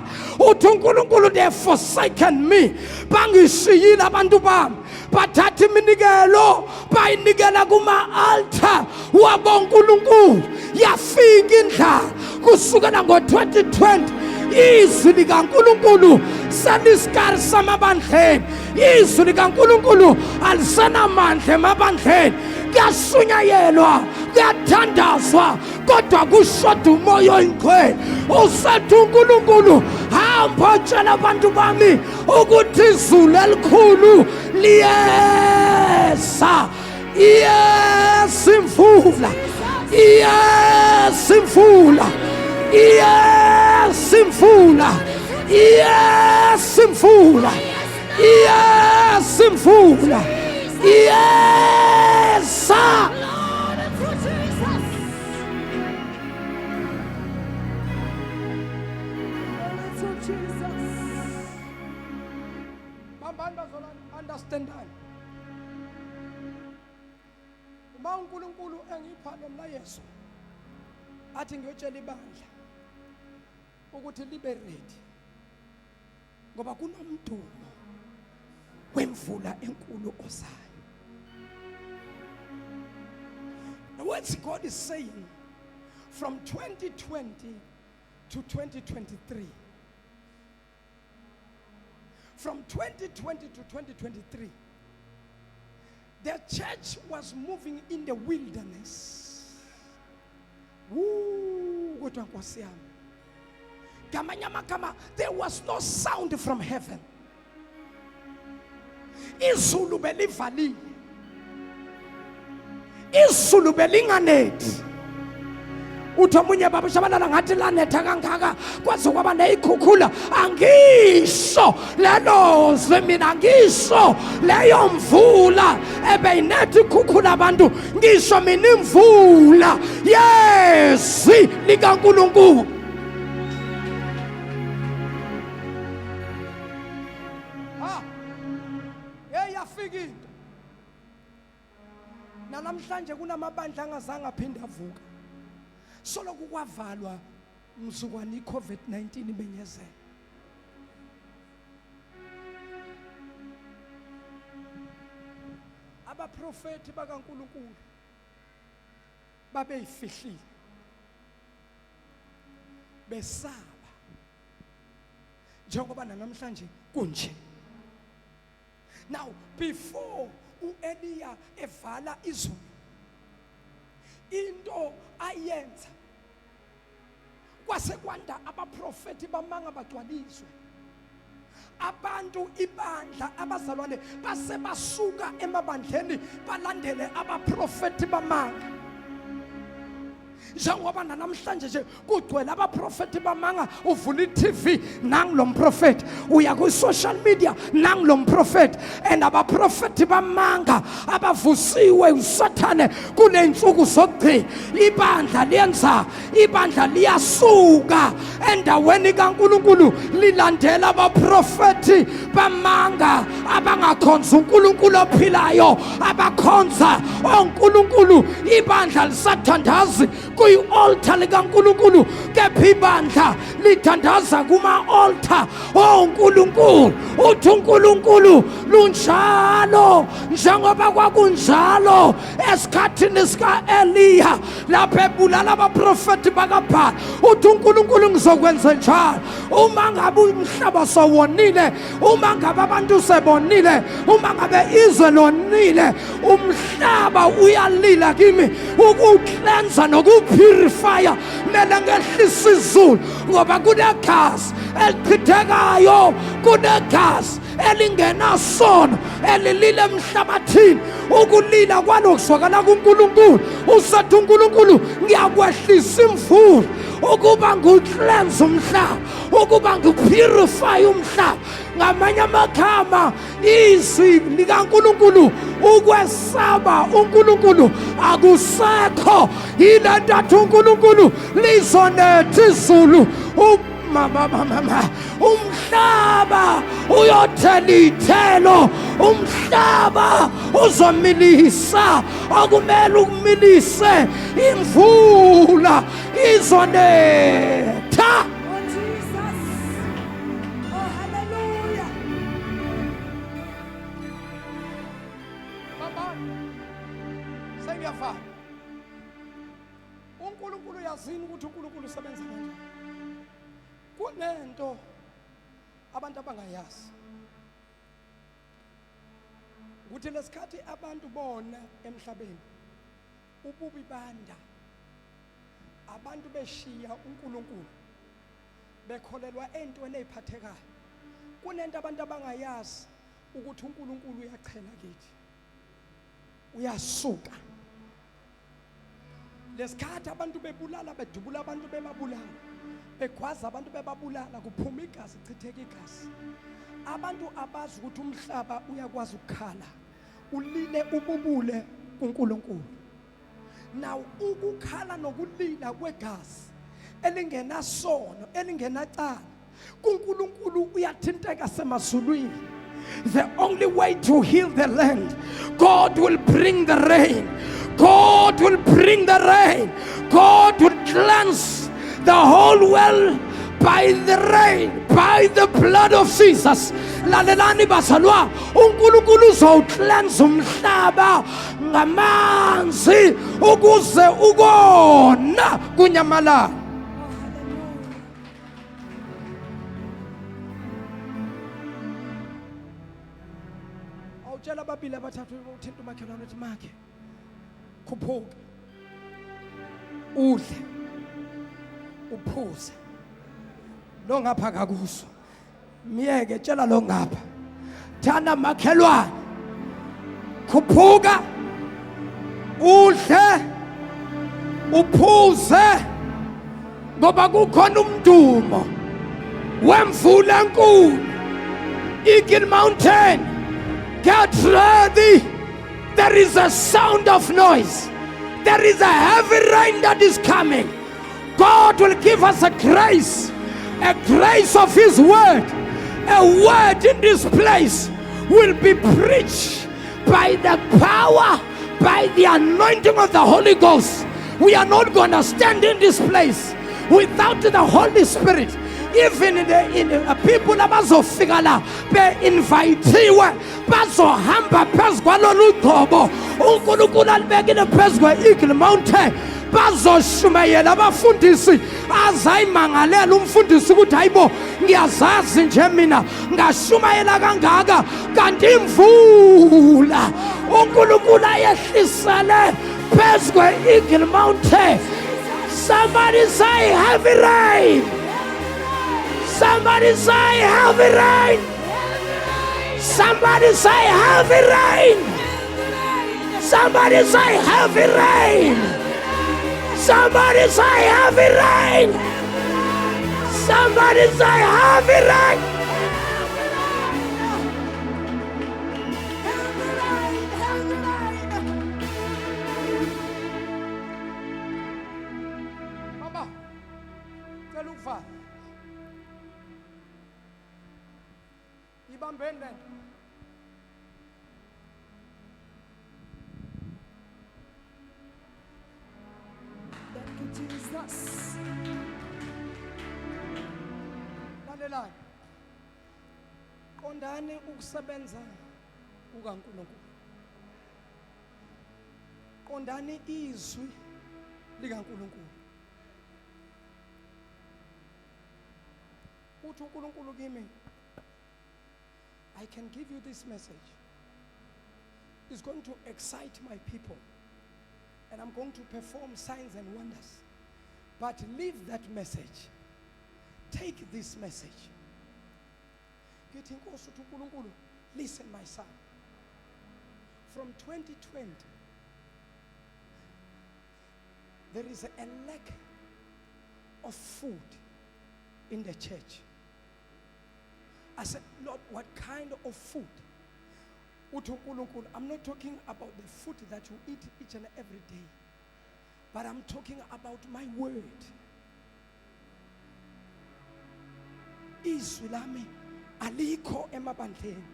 They have forsaken me. Bangishiyile abantu bami. Bathatha iminikelo bayinikela kuma altar wabonkulunkulu. Yafika indlala kusukela ngo-2020. Izwi likaNkulunkulu selisikari samabandleni. Izwi likaNkulunkulu alisenamandla emabandleni. Kuyashunyayelwa, kuyathandazwa, kodwa kushoda umoya oyingcwele. Usethi uNkulunkulu, hamba tshela abantu bami ukuthi izulu elikhulu liyeza. Yes, imvula. Yes, imvula. Yes, imvula. Yes, imvula. Yes, imvula. Yes. Understand that. Uma uNkulunkulu engipha lo mlayezo athi ngiyotshela ibandla ukuthi libe ready ngoba kunomdumo wemvula enkulu ozayo. The words God is saying from 2020 to 2023. From 2020 to 2023, the church was moving in the wilderness. ngamanye amagama, there was no sound from heaven. Izulu belivali, izulu belinganethi. Uthi omunye baba shabalala ngathi lanetha kangaka kwaze kwaba neyikhukhula. Angisho lelo zwe mina, ngisho leyo mvula ebeyinethi ikhukhula abantu, ngisho mina imvula yezwi likaNkulunkulu. Yafika into namhlanje kunamabandla angazange aphinde avuka. Solo kukwavalwa mzukwane iCovid-19 imenyezela. Abaprofeti bakaNkulunkulu babeyifihlile, besaba njengoba namhlanje kunje. Now before uEliya evala izulu, into ayenza kwase kwanda abaprofeti bamanga bagcwaliswe. Abantu ibandla abazalwane base basuka emabandleni balandele abaprofeti bamanga. Njengoba namhlanje nje kugcwele abaprofeti bamanga, uvula iTV nangu lo mprofeti, uya ku social media nangu lo mprofeti, and abaprofeti bamanga abavusiwe usathane kunensuku zokugcina. Ibandla liyenza, ibandla liyasuka endaweni kaNkulunkulu lilandela abaprofeti bamanga abangakhonza uNkulunkulu ophilayo, abakhonza oNkulunkulu. Ibandla lisathandazi kuyi-altar likaNkulunkulu, kepha ibandla lithandaza kuma-altar oNkulunkulu. Uthi uNkulunkulu lunjalo njengoba kwakunjalo esikhathini sika-Eliya lapho ebulala abaprofeti bakaBhali. Uthi uNkulunkulu ngizokwenza njalo. Uma ngabe umhlaba sowonile, uma ngabe abantu sebonile, uma ngabe izwe lonile, umhlaba uyalila kimi ukucleansa nokupurifya. Mele ngehlisa izulu ngoba kunegazi elichithekayo, kunegazi elingenasono elilile emhlabathini. Ukulila kwalokuzwakala kuNkulunkulu. Usathi uNkulunkulu ngiyakwehlisa imvula ukuba ngicleanse umhlaba, ukuba ngipurify umhlaba. Ngamanye amagama, izwi likaNkulunkulu, ukwesaba uNkulunkulu akusekho. Yile ntathu uNkulunkulu lizonetha izulu, umhlaba uyothela iy'thelo, umhlaba uzomilisa okumele ukumilise, imvula izonetha. Oh Jesus. Oh hallelujah. Baba, sengiyavala. uNkulunkulu yazini ukuthi uNkulunkulu usebenza kanjani. Kunento abantu abangayazi ukuthi lesikhathi abantu bona emhlabeni ububi banda, abantu beshiya uNkulunkulu bekholelwa entweni eziphathekayo. Kunento abantu abangayazi ukuthi uNkulunkulu uyachela kithi, uyasuka. Lesikhathi abantu bebulala, bedubula abantu bebabulala, begwaza abantu bebabulala, kuphuma igazi, chitheka igazi. Abantu abazi ukuthi umhlaba uyakwazi ukukhala, ulile ububule kuNkulunkulu. Now ukukhala nokulila kwegazi elingenasono, elingenacala, kuNkulunkulu uyathinteka semazulwini. The only way to heal the land, God will bring the rain. God will bring the rain. God will cleanse the whole world by the rain, by the blood of Jesus. Lalelani bazalwa, uNkulunkulu uzowucleanse umhlaba ngamanzi ukuze ukona kunyamalala. Awutshela ababili abathathu uthinta umakhelwane uthi makhe khuphuka, udle, uphuze, lo ngapha kakuso miyeke tshela lo ngapha thanda makhelwane khuphuka udle uphuze ngoba kukhona umdumo wemvula enkulu Eagle Mountain. Get ready. There is a sound of noise. There is a heavy rain that is coming. God will give us a grace of His word. A word in this place will be preached by the power, by the anointing of the Holy Ghost. We are not going to stand in this place without the Holy Spirit. Even in the people abazofika la be inviteiwe bazohamba phezu kwalolu gqobo uNkulunkulu alibekile phezu kwe-Eagle Mountain bazoshumayela abafundisi azayimangalela umfundisi ukuthi hayibo ngiyazazi nje mina ngashumayela kangaka kanti imvula uNkulunkulu ayehlisele phezu kwe-Eagle Mountain. Somebody say heavy rain. Somebody say heavy rain. Somebody say heavy rain. Somebody say heavy rain. Somebody say heavy rain. Somebody say heavy rain. Mama, tell Ufa. Ibambene. Thank you, Jesus. Lalelani. Qondani ukusebenza kukaNkulunkulu. Qondani izwi likaNkulunkulu. Uthi uNkulunkulu kimi, I can give you this message. It's going to excite my people. And I'm going to perform signs and wonders. But leave that message. Take this message. Listen, my son. From 2020, there is a lack of food in the church. I said, Lord, what kind of food? I'm not talking about the food that you eat each and every day, but I'm talking about my word. Izwi lami alikho emabandleni.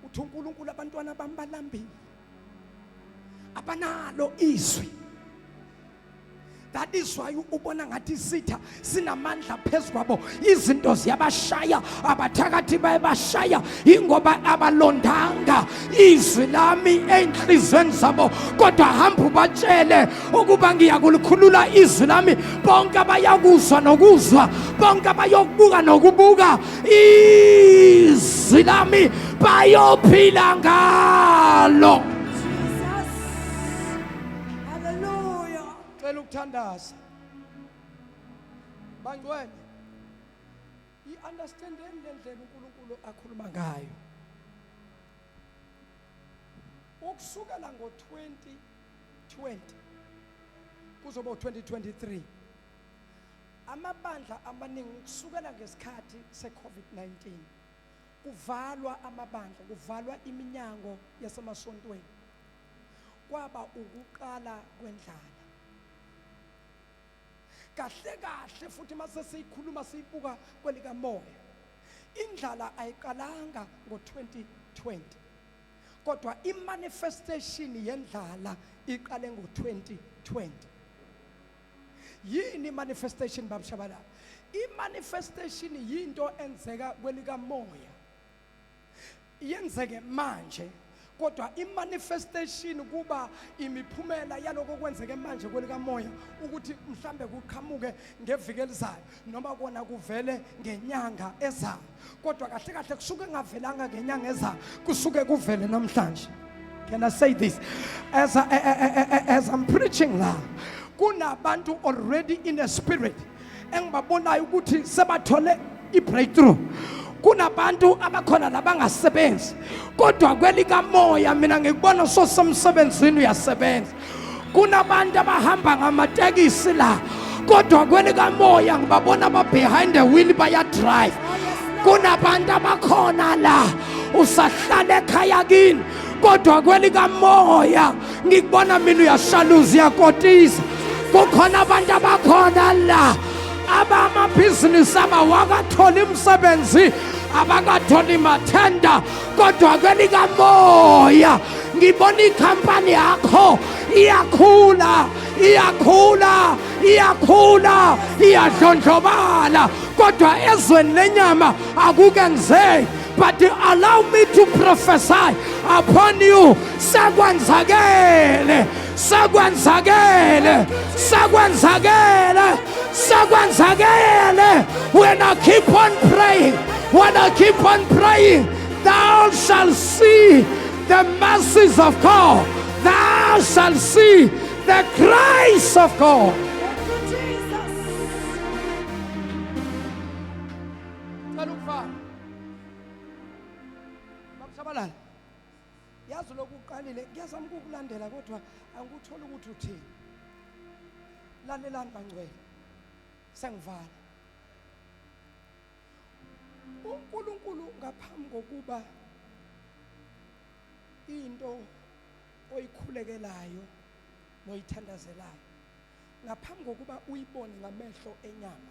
Uthi uNkulunkulu abantwana bami balambile. Abanalo izwi. That is why ubona ngathi sitha sinamandla phezulu izinto ziyabashaya abathakathi bayabashaya ingoba abalondanga izwi lami enhlizweni zabo kodwa hamba ubatshele ukuba ngiyakulukhulula izwi lami bonke abayakuzwa nokuzwa bonke abayokubuka nokubuka izwi lami bayophila ngalo. Ukuthandaza bangcwele i-understanding lendlela uNkulunkulu akhuluma ngayo ukusukela ngo-2020 kuzoba u-2023 amabandla amaningi kusukela ngesikhathi se-COVID-19 kuvalwa amabandla kuvalwa iminyango yasemasontweni kwaba ukuqala kwendlala kahle kahle futhi mase siyikhuluma siyibuka kwelika moya indlala ayiqalanga ngo-2020 kodwa imanifestation yendlala iqale ngo-2020 yini imanifestation babashabalala imanifestation yinto enzeka kwelika moya yenzeke manje kodwa imanifestation kuba imiphumela yaloko kwenzeke manje kwelika moya ukuthi mhlambe kuqhamuke ngeviki elizayo noma kona kuvele ngenyanga ezayo kodwa kahle kahle kusuke ngavelanga ngenyanga ezayo kusuke kuvele namhlanje. Can I say this as I'm preaching now kunabantu already in the spirit engibabonayo ukuthi sebathole i-breakthrough. Kunabantu abakhona labangasebenzi kodwa kwelikamoya mina ngikubona sosemsebenzini uyasebenza. Kunabantu abahamba ngamatekisi la kodwa kwelikamoya ngibabona behind the wheel baya drive. Kunabantu abakhona la usahlala ekhaya kini kodwa kwelikamoya ngikubona mina uyashaluza uyakotisa. Kukhona abantu abakhona la abamabhizinisi abawakatholi umsebenzi abakatholi mathenda kodwa kwelikamoya ngibona ikhampani yakho iyakhula iyakhula iyakhula iyadlondlobala kodwa ezweni lenyama akukenzeki. But allow me to prophesy upon you. Sakwenzakele, sakwenzakele, sakwenzakele, sakwenzakele. When I keep on praying, when I keep on praying, thou shalt see the mercies of God. Thou shalt see the grace of God. TSHABALALA. Yazi lokuqalile ngiyazama ukukulandela kodwa angikutholi ukuthi uthini. Lalelani bangcwele. Sengivala. uNkulunkulu ngaphambi kokuba into oyikhulekelayo noyithandazelayo ngaphambi kokuba uyibone ngamehlo enyama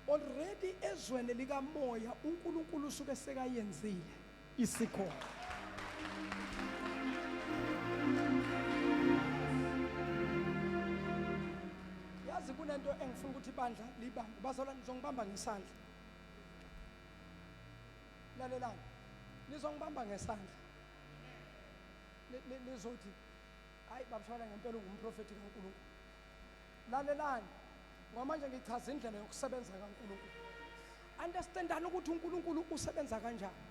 already ezweni likamoya uNkulunkulu usuke sekayenzile isikho. Yazi kunento engifuna ukuthi ibandla libambe bazalwane ngizongibamba ngesandla. Lalelani nizongibamba ngesandla nizothi hayi babashayela ngempela ungumprofeti kaNkulunkulu. Lalelani ngoba manje ngichaza indlela yokusebenza kaNkulunkulu. Understandani ukuthi uNkulunkulu usebenza kanjani.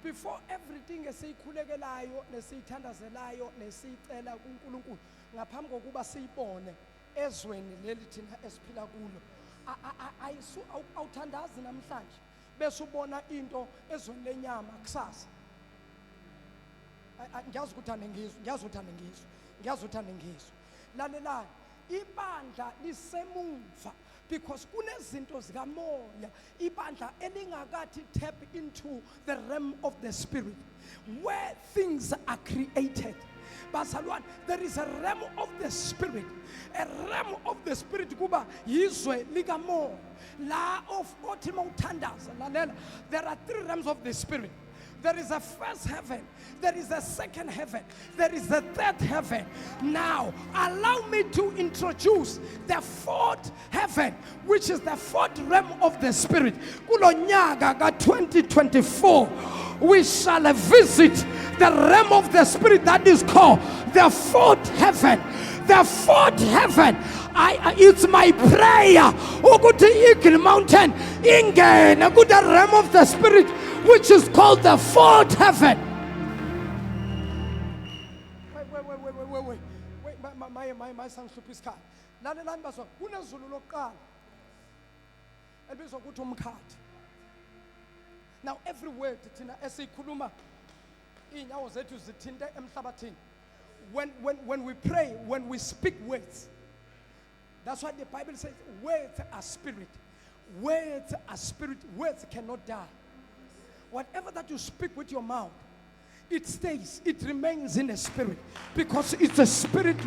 Before everything esiyikhulekelayo nesiyithandazelayo nesicela kuNkulunkulu ngaphambi kokuba siyibone ezweni leli thina esiphila kulo awuthandazi namhlanje bese ubona into ezweni lenyama kusasa. Ngiyazi ukuthi anengizwe, ngiyazi ukuthi anengizwe, ngiyazi ukuthi anengizwe. Lalelani ibandla lisemuva because kunezinto zikamoya ibandla elingakathi tap into the realm of the spirit where things are created. Bazalwane, there is a realm of the spirit, a realm of the spirit kuba yizwe likamoya la of othima uthandaza. Lalela, there are 3 realms of the spirit. There is a first heaven, there is a second heaven, there is a third heaven. Now, allow me to introduce the 4th heaven, which is the 4th realm of the spirit. Kulonyaga ka 2024, we shall visit the realm of the spirit that is called the 4th heaven. The 4th heaven. It's my prayer. Ukuthi Eagle Mountain ingene ku the realm of the spirit, which is called the 4th heaven. Wait. My son Supiska. Lalelani bazwa kunezulu lokuqala elibizwa ukuthi umkhathi. Now every word thina esikhuluma inyawo zethu zithinte emhlabathini. When we pray, when we speak words, that's why the Bible says words are spirit. Words are spirit. Words cannot die. Whatever that you speak with your mouth, it stays, it remains in the spirit because it's a spirit.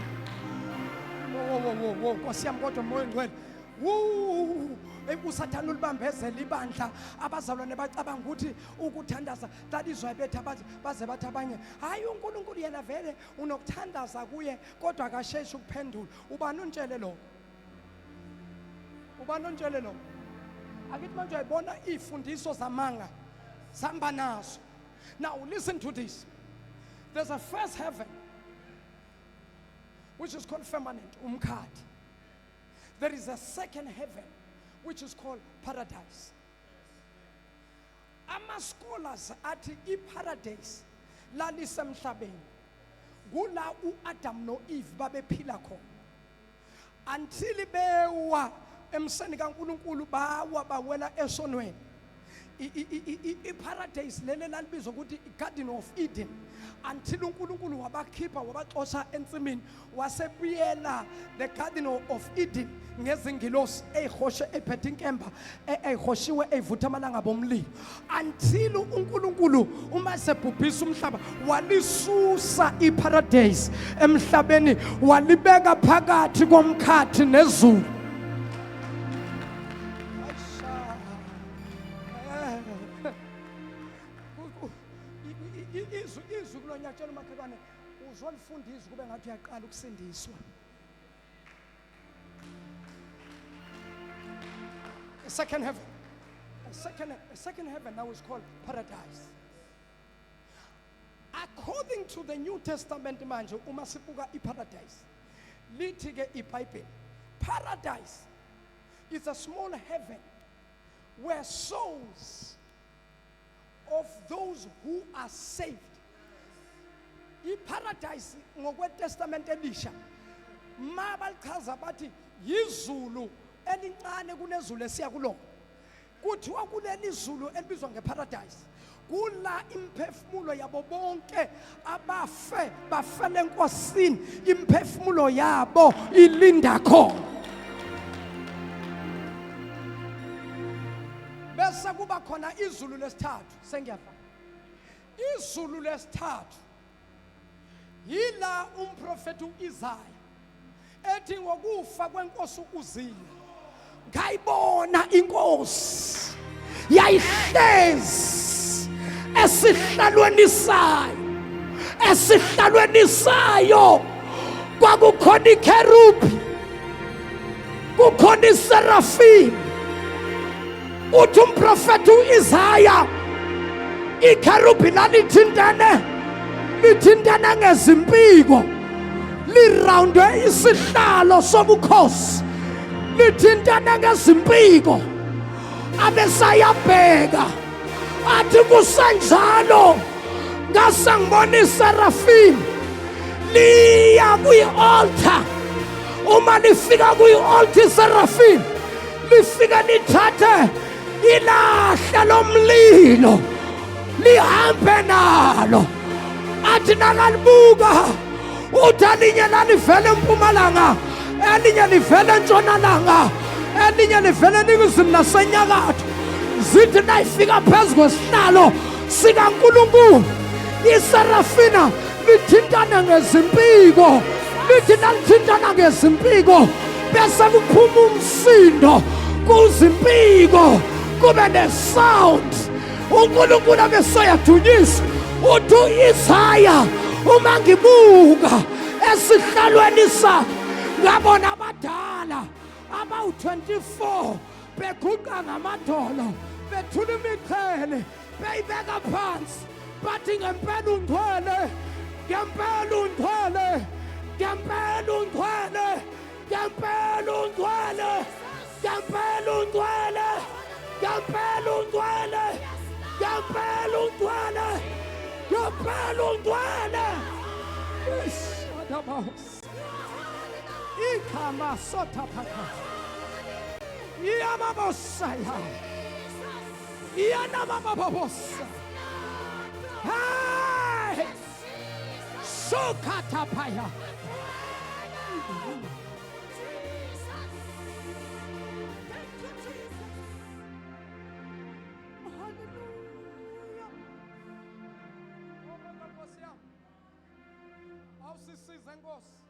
Whoa. Usathana ulibambezela ibandla abazalwane bacabanga ukuthi ukuthandaza dadizwa bethu baze bathi abanye hayi uNkulunkulu yena vele unokuthandaza kuye kodwa akasheshi ukuphendula. Ubani untshele lo? Ubani untshele lo? Akithi manje uyabona ifundiso zamanga samba nazo. Now listen to this. There's a first heaven which is called firmament, umkhathi. There is a second heaven which is called paradise. Ama-scholars athi i-paradise lalisemhlabeni kula u-Adam no-Eve babephila khona until bewa emseni kaNkulunkulu bawa bawela esonweni. I-paradise lele lalibizwa ukuthi i-Garden of Eden, until uNkulunkulu wabakhipha wabaxosha ensimini wasebuyela the Garden of Eden ngezingilosi eyihoshe ephethe inkemba eyihoshiwe eyivutha amalanga bomlilo, until uNkulunkulu uma sebhubhisa umhlaba walisusa i-paradise emhlabeni walibeka phakathi komkhathi nezulu. Izwi kulonyatshela umakhelwane uzolifunda izwi kube ngathi uyaqala ukusindiswa. A second heaven now is called paradise. According to the New Testament manje uma sibuka iparadise lithi ke iBhayibheli, paradise is a small heaven where souls of those who are saved. iParadise ngokweTestament elisha mabalichaza bathi yizulu elincane kunezulu esiya kulona. Kuthiwa kuleli zulu elibizwa ngeparadise kula imphefumulo yabo bonke abafe bafele enkosini, imphefumulo yabo ilinda khona. Bese kuba khona izulu lesithathu. Sengiyafa izulu lesithathu yila umprofeti uIsaya ethi ngokufa kwenkosi uZiya ngayibona inkosi yayihlezi esihlalweni sayo kwakukhona ikherubi kukhona iserafim. Uthi umprofeti uIsaya ikherubi lithintana ngezimpiko liroundwe isihlalo sobukhosi lithintana ngezimpiko abesayabheka athi kusenjalo ngase ngibona iserafim liya kwi-altar. Uma lifika kwi-altar iserafim lifika lithathe ilahla lomlilo lihambe nalo. Athi nakalibuka uthi elinye lalivele empumalanga, elinye livele entshonalanga, elinye livele eningizimu nasenyakatho. Zithi nayifika phezu kwesihlalo sikaNkulunkulu iserafina lithintana ngezimpiko, lithi nalithintana ngezimpiko bese kuphuma umsindo kuzimpiko kube ne-sound. uNkulunkulu abesoyadunyisa uthi uIsaya uma ngibuka esihlalweni sa ngabona abadala abawu-24 beguqa ngamadolo bethula imiqhele beyibeka phansi bathi ngempela ungcwele, ngempela ungcwele, ngempela ungcwele, ngempela ungcwele, ngempela ungcwele, ngempela ungcwele, ngempela ungcwele, ngempela ungcwele. Ikhama sothaphatha iyamabosaya iyanamababosa. Hey, sokatapaya. Awusisize Nkosi.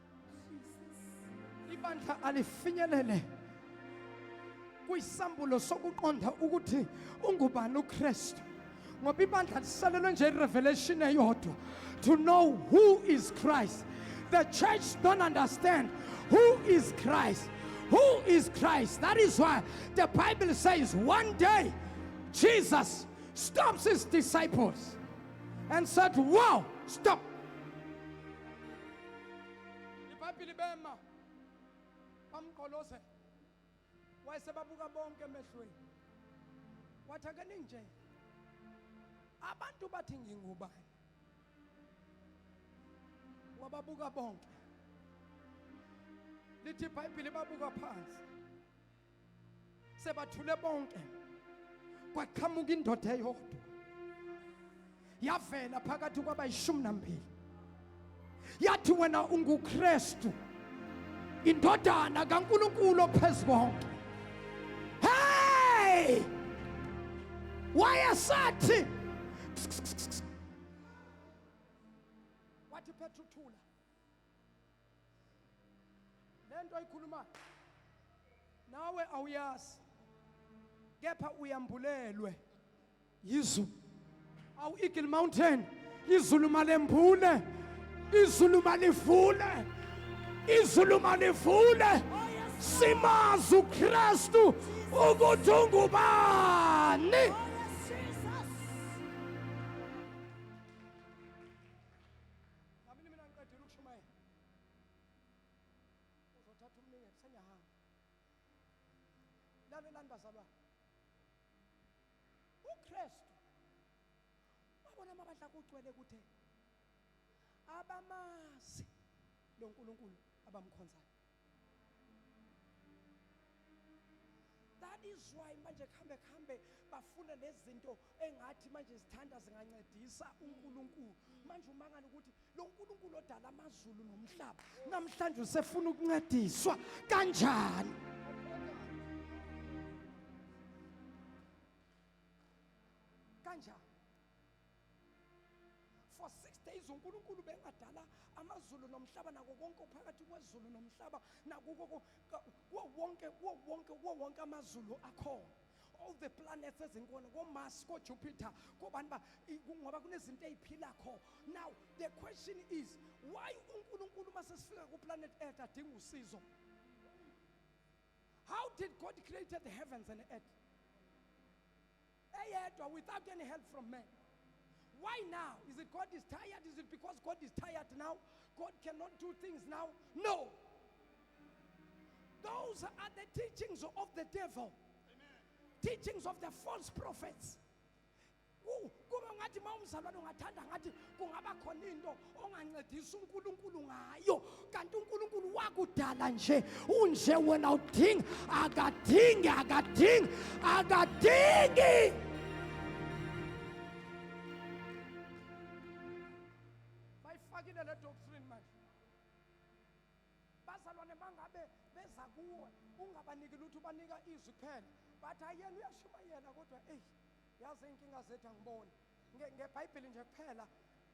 Ibandla alifinyelele kuyisambulo sokuqonda ukuthi ungubani uKristu. Ngoba ibandla lisalelwe nje irevelation eyodwa to know who is Christ. The church don't understand who is Christ. Who is Christ? That is why the Bible says one day Jesus stops his disciples and said, "Wow, stop." iBhayibheli bema bamqoloze wayesebabuka bonke emehlweni wathi ake ninje abantu bathi ngingubani, wababuka bonke. Lithi iBhayibheli babuka phansi sebathule bonke kwaqhamuka indoda eyodwa yavela phakathi kwabayishumi yathi wena unguKristu indodana kaNkulunkulu ophezukonke. Hey, wayesathi wathi Petru thula lento ayikhulumayo nawe awuyazi kepha uyambulelwe yizulu. Awu Eagle Mountain izulu malembule, izulu malivule, izulu malivule. Simazi uKristu ukuthi ungubani. Nami mina ngiqedile ukushumayela uzothatha umningi sengiyahamba. Lalelani bazalwane, uKristu wabona amabandla kugcwele kuthe abamazi lo nkulunkulu abamkhonzayo. That is why manje khambe bafuna lezinto engathi manje zithanda zingancedisa uNkulunkulu. Manje umangala ukuthi lo nkulunkulu odala amazulu nomhlaba namhlanje usefuna ukuncediswa kanjani? Kanjani? For 6 days uNkulunkulu bengadala amazulu nomhlaba nako konke phakathi kwezulu nomhlaba nakuko wonke amazulu akhona. All the planets ezinkona ngoMars ngoJupiter ngobani ba ngoba kunezinto eziphila kho. Now the question is why uNkulunkulu masesifika ku planet Earth adinga usizo? How did God create the heavens and the earth? Eyedwa without any help from man. Why now? Is it God is tired? Is it because God is tired now? God cannot do things now? No. Those are the teachings of the devil. Amen. Teachings of the false prophets. Kuba ngathi mawumzalwane ungathanda ngathi kungaba khona into ongancedisa uNkulunkulu ngayo kanti uNkulunkulu wakudala nje unje wena udinga akadingi. Bayifakile le doctrine manje. Bazalwane mangabe beza kuwe ungabaniki lutho banika izwi kuphela. Bathi ayena uyashumayela kodwa yazi inkinga zethu angiboni. NgeBhayibheli nje kuphela.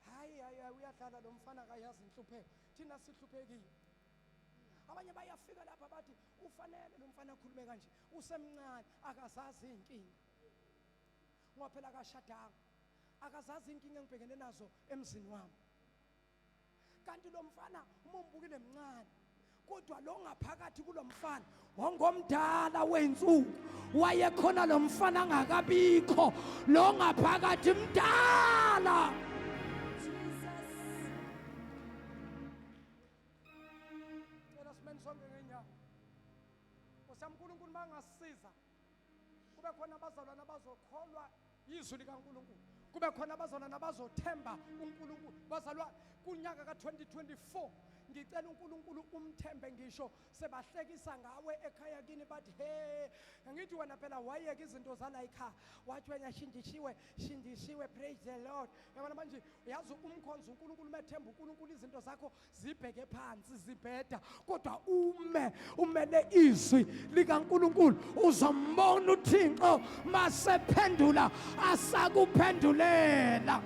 Hayi uyadlala lo mfana akayazi inhlupheko. Thina sihluphekile. Abanye bayafika lapha bathi ufanele lo mfana akhulume kanje. Usemncane akazazi inkinga. Ngoba phela akashadanga. Akazazi inkinga engibhekene nazo emzini wami. Kanti lo mfana uma umbukile mncane kodwa lo ngaphakathi kulo mfana wangomdala wensuku wayekhona lo mfana angakabikho lo ngaphakathi mdala. Jesus cela simeni sonke ngenyawo uSamkulunkulu mangasiza kube khona abazalwana abazokholwa izwi likaNkulunkulu, kube khona abazalwana abazothemba uNkulunkulu. Bazalwa kunyaka ka2024 ngicela uNkulunkulu umthembe ngisho sebahlekisa ngawe ekhaya kini bathi he ngithi wena phela wayeka izinto zala ekhaya wathi wena shindishiwe praise the Lord. Yabona manje uyazi umkhonzo uNkulunkulu methemba uNkulunkulu izinto zakho zibheke phansi zibheda kodwa umele izwi likaNkulunkulu uzombona uThixo masephendula asakuphendulela.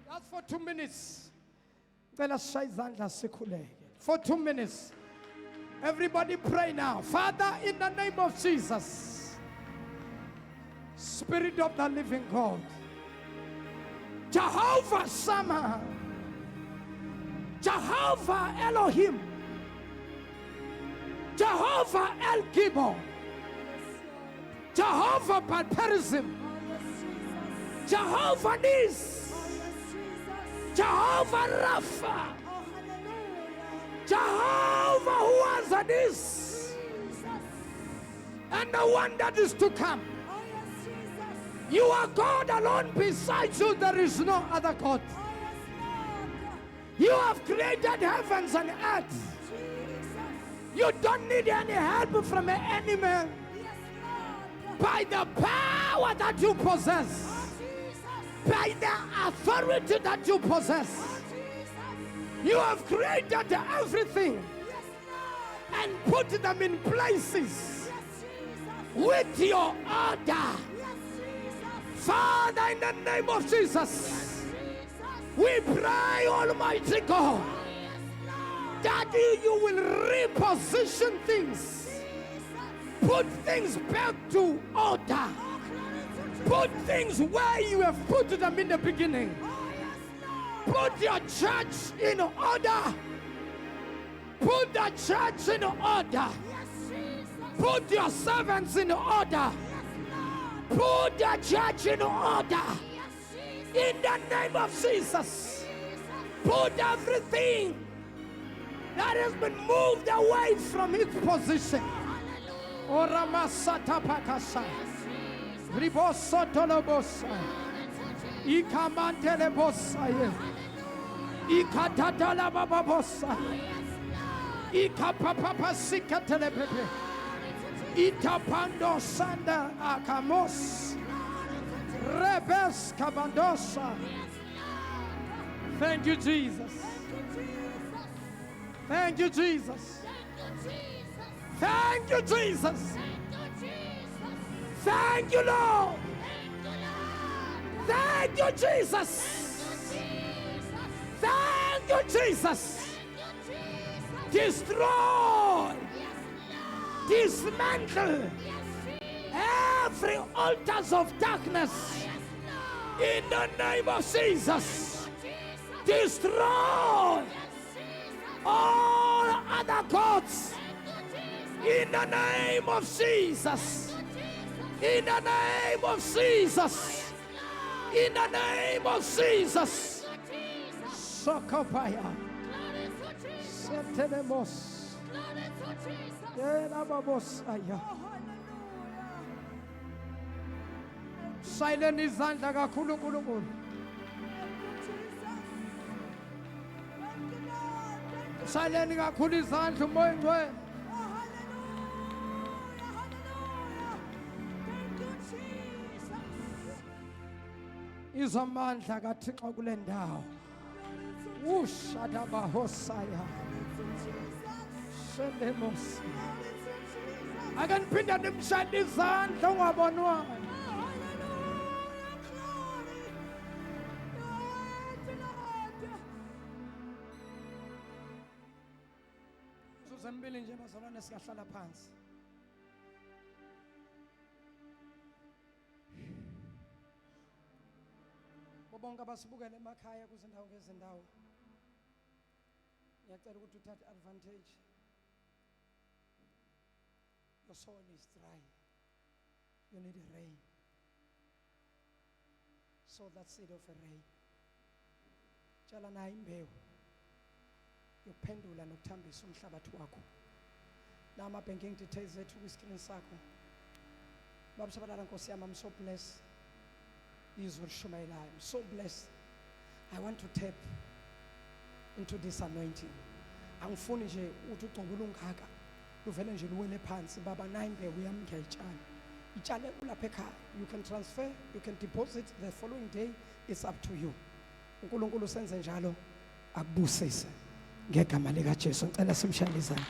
Just for 2 minutes. Cela sishaya izandla sikhuleke. For 2 minutes. Everybody pray now. Father, in the name of Jesus, Spirit of the living God, Jehovah Shammah, Jehovah Elohim, Jehovah El Gibor, Jehovah Balperizim, Jehovah Nis, Jehovah Rapha, Jehovah who was and is, and the one that is to come. You are God alone. Besides you there is no other God. You have created heavens and earth. You don't need any help from any man. Yes, Lord. By the power that you possess, Oh, Jesus. by the authority that you possess, Oh, Jesus. you have created everything Yes, Lord. and put them in places Yes, Jesus. with your order. Yes, Jesus. Father, in the name of Jesus, Jesus. we pray, Almighty God, Oh, yes, Lord. that you will reposition things, Jesus. put things back to order, Oh, glory to Jesus. put things where you have put them in the beginning. Oh, yes, Lord. Put your church in order. Put the church in order. Yes, Jesus. Put your servants in order. Yes, Lord. Put the church in order. Yes, Jesus. In the name of Jesus. Jesus. Put everything that has been moved away from its position. Hallelujah. Ora masata pakasa. Yes, Jesus. Riboso tolobosa. Glory to Jesus. Ikamantele bosa. Hallelujah. Ikatatala bababosa. Oh, yes, Lord. Ikapapapa sikatele pepe. Glory to Jesus. Itapando sanda akamos. Glory to Jesus. Rebes kabandosa. Yes, Lord. Thank you, Jesus. Thank you, Jesus. Thank you, Jesus. Thank you, Jesus. Thank you, Jesus. Thank you, Jesus. Thank you, Lord. Thank you, Lord. Thank you, Jesus. Thank you, Thank you, Jesus. Jesus. Thank you, Jesus. Destroy, Yes, Lord. dismantle Yes, Jesus. every altars of darkness Yes, Lord. in the name of Jesus. Jesus. Destroy Yes, Jesus. all other gods Thank you, Jesus. in the name of Jesus. Thank you, Jesus. In the name of Jesus. Lord. In the name of Jesus. Thank you, Jesus. Sokopaya. Glory to Jesus. Setenemos. Glory to Jesus. Yenababosaya. Oh, hallelujah. Silent izandla kakhulu uNkulunkulu. Thank you, Jesus. Thank you, Lord. Thank you. Silent kakhulu izandla umoya ngcwele. Oh, hallelujah. Hallelujah. Thank you, Jesus. Izamandla kaThixo kule ndawo. Glory to Ushadabahosaya. Jesus. Shendemos. Glory to Jesus. Ake niphinda nimshade izandla ungabonwayo. Oh, hallelujah. Glory. Lord, Lord. Uzembili nje bazalwane siyahlala phansi. Bonke abasibukele emakhaya kuzindawo ngezindawo. Ngiyacela ukuthi uthathe advantage. Your soul is dry. You need a rain. Sow that seed of a rain. Tshala nayo imbewu yokuphendula nokuthambisa umhlabathi wakho. La banking details ethu kwiskrini sakho. Baba Shabalala Nkosi yami, I'm so blessed. Izwi lishumayelayo. I'm so blessed. I want to tap into this anointing. Angifuni nje uthi ugcobula ungaka luvele nje luwele phansi. Baba nayi imbewu yami ngiyayitshala. Itshale ulapha ekhaya. You can transfer, you can deposit the following day. It's up to you. uNkulunkulu senze njalo akubusise ngegama lika Jesu. Ngicela simshayele izandla.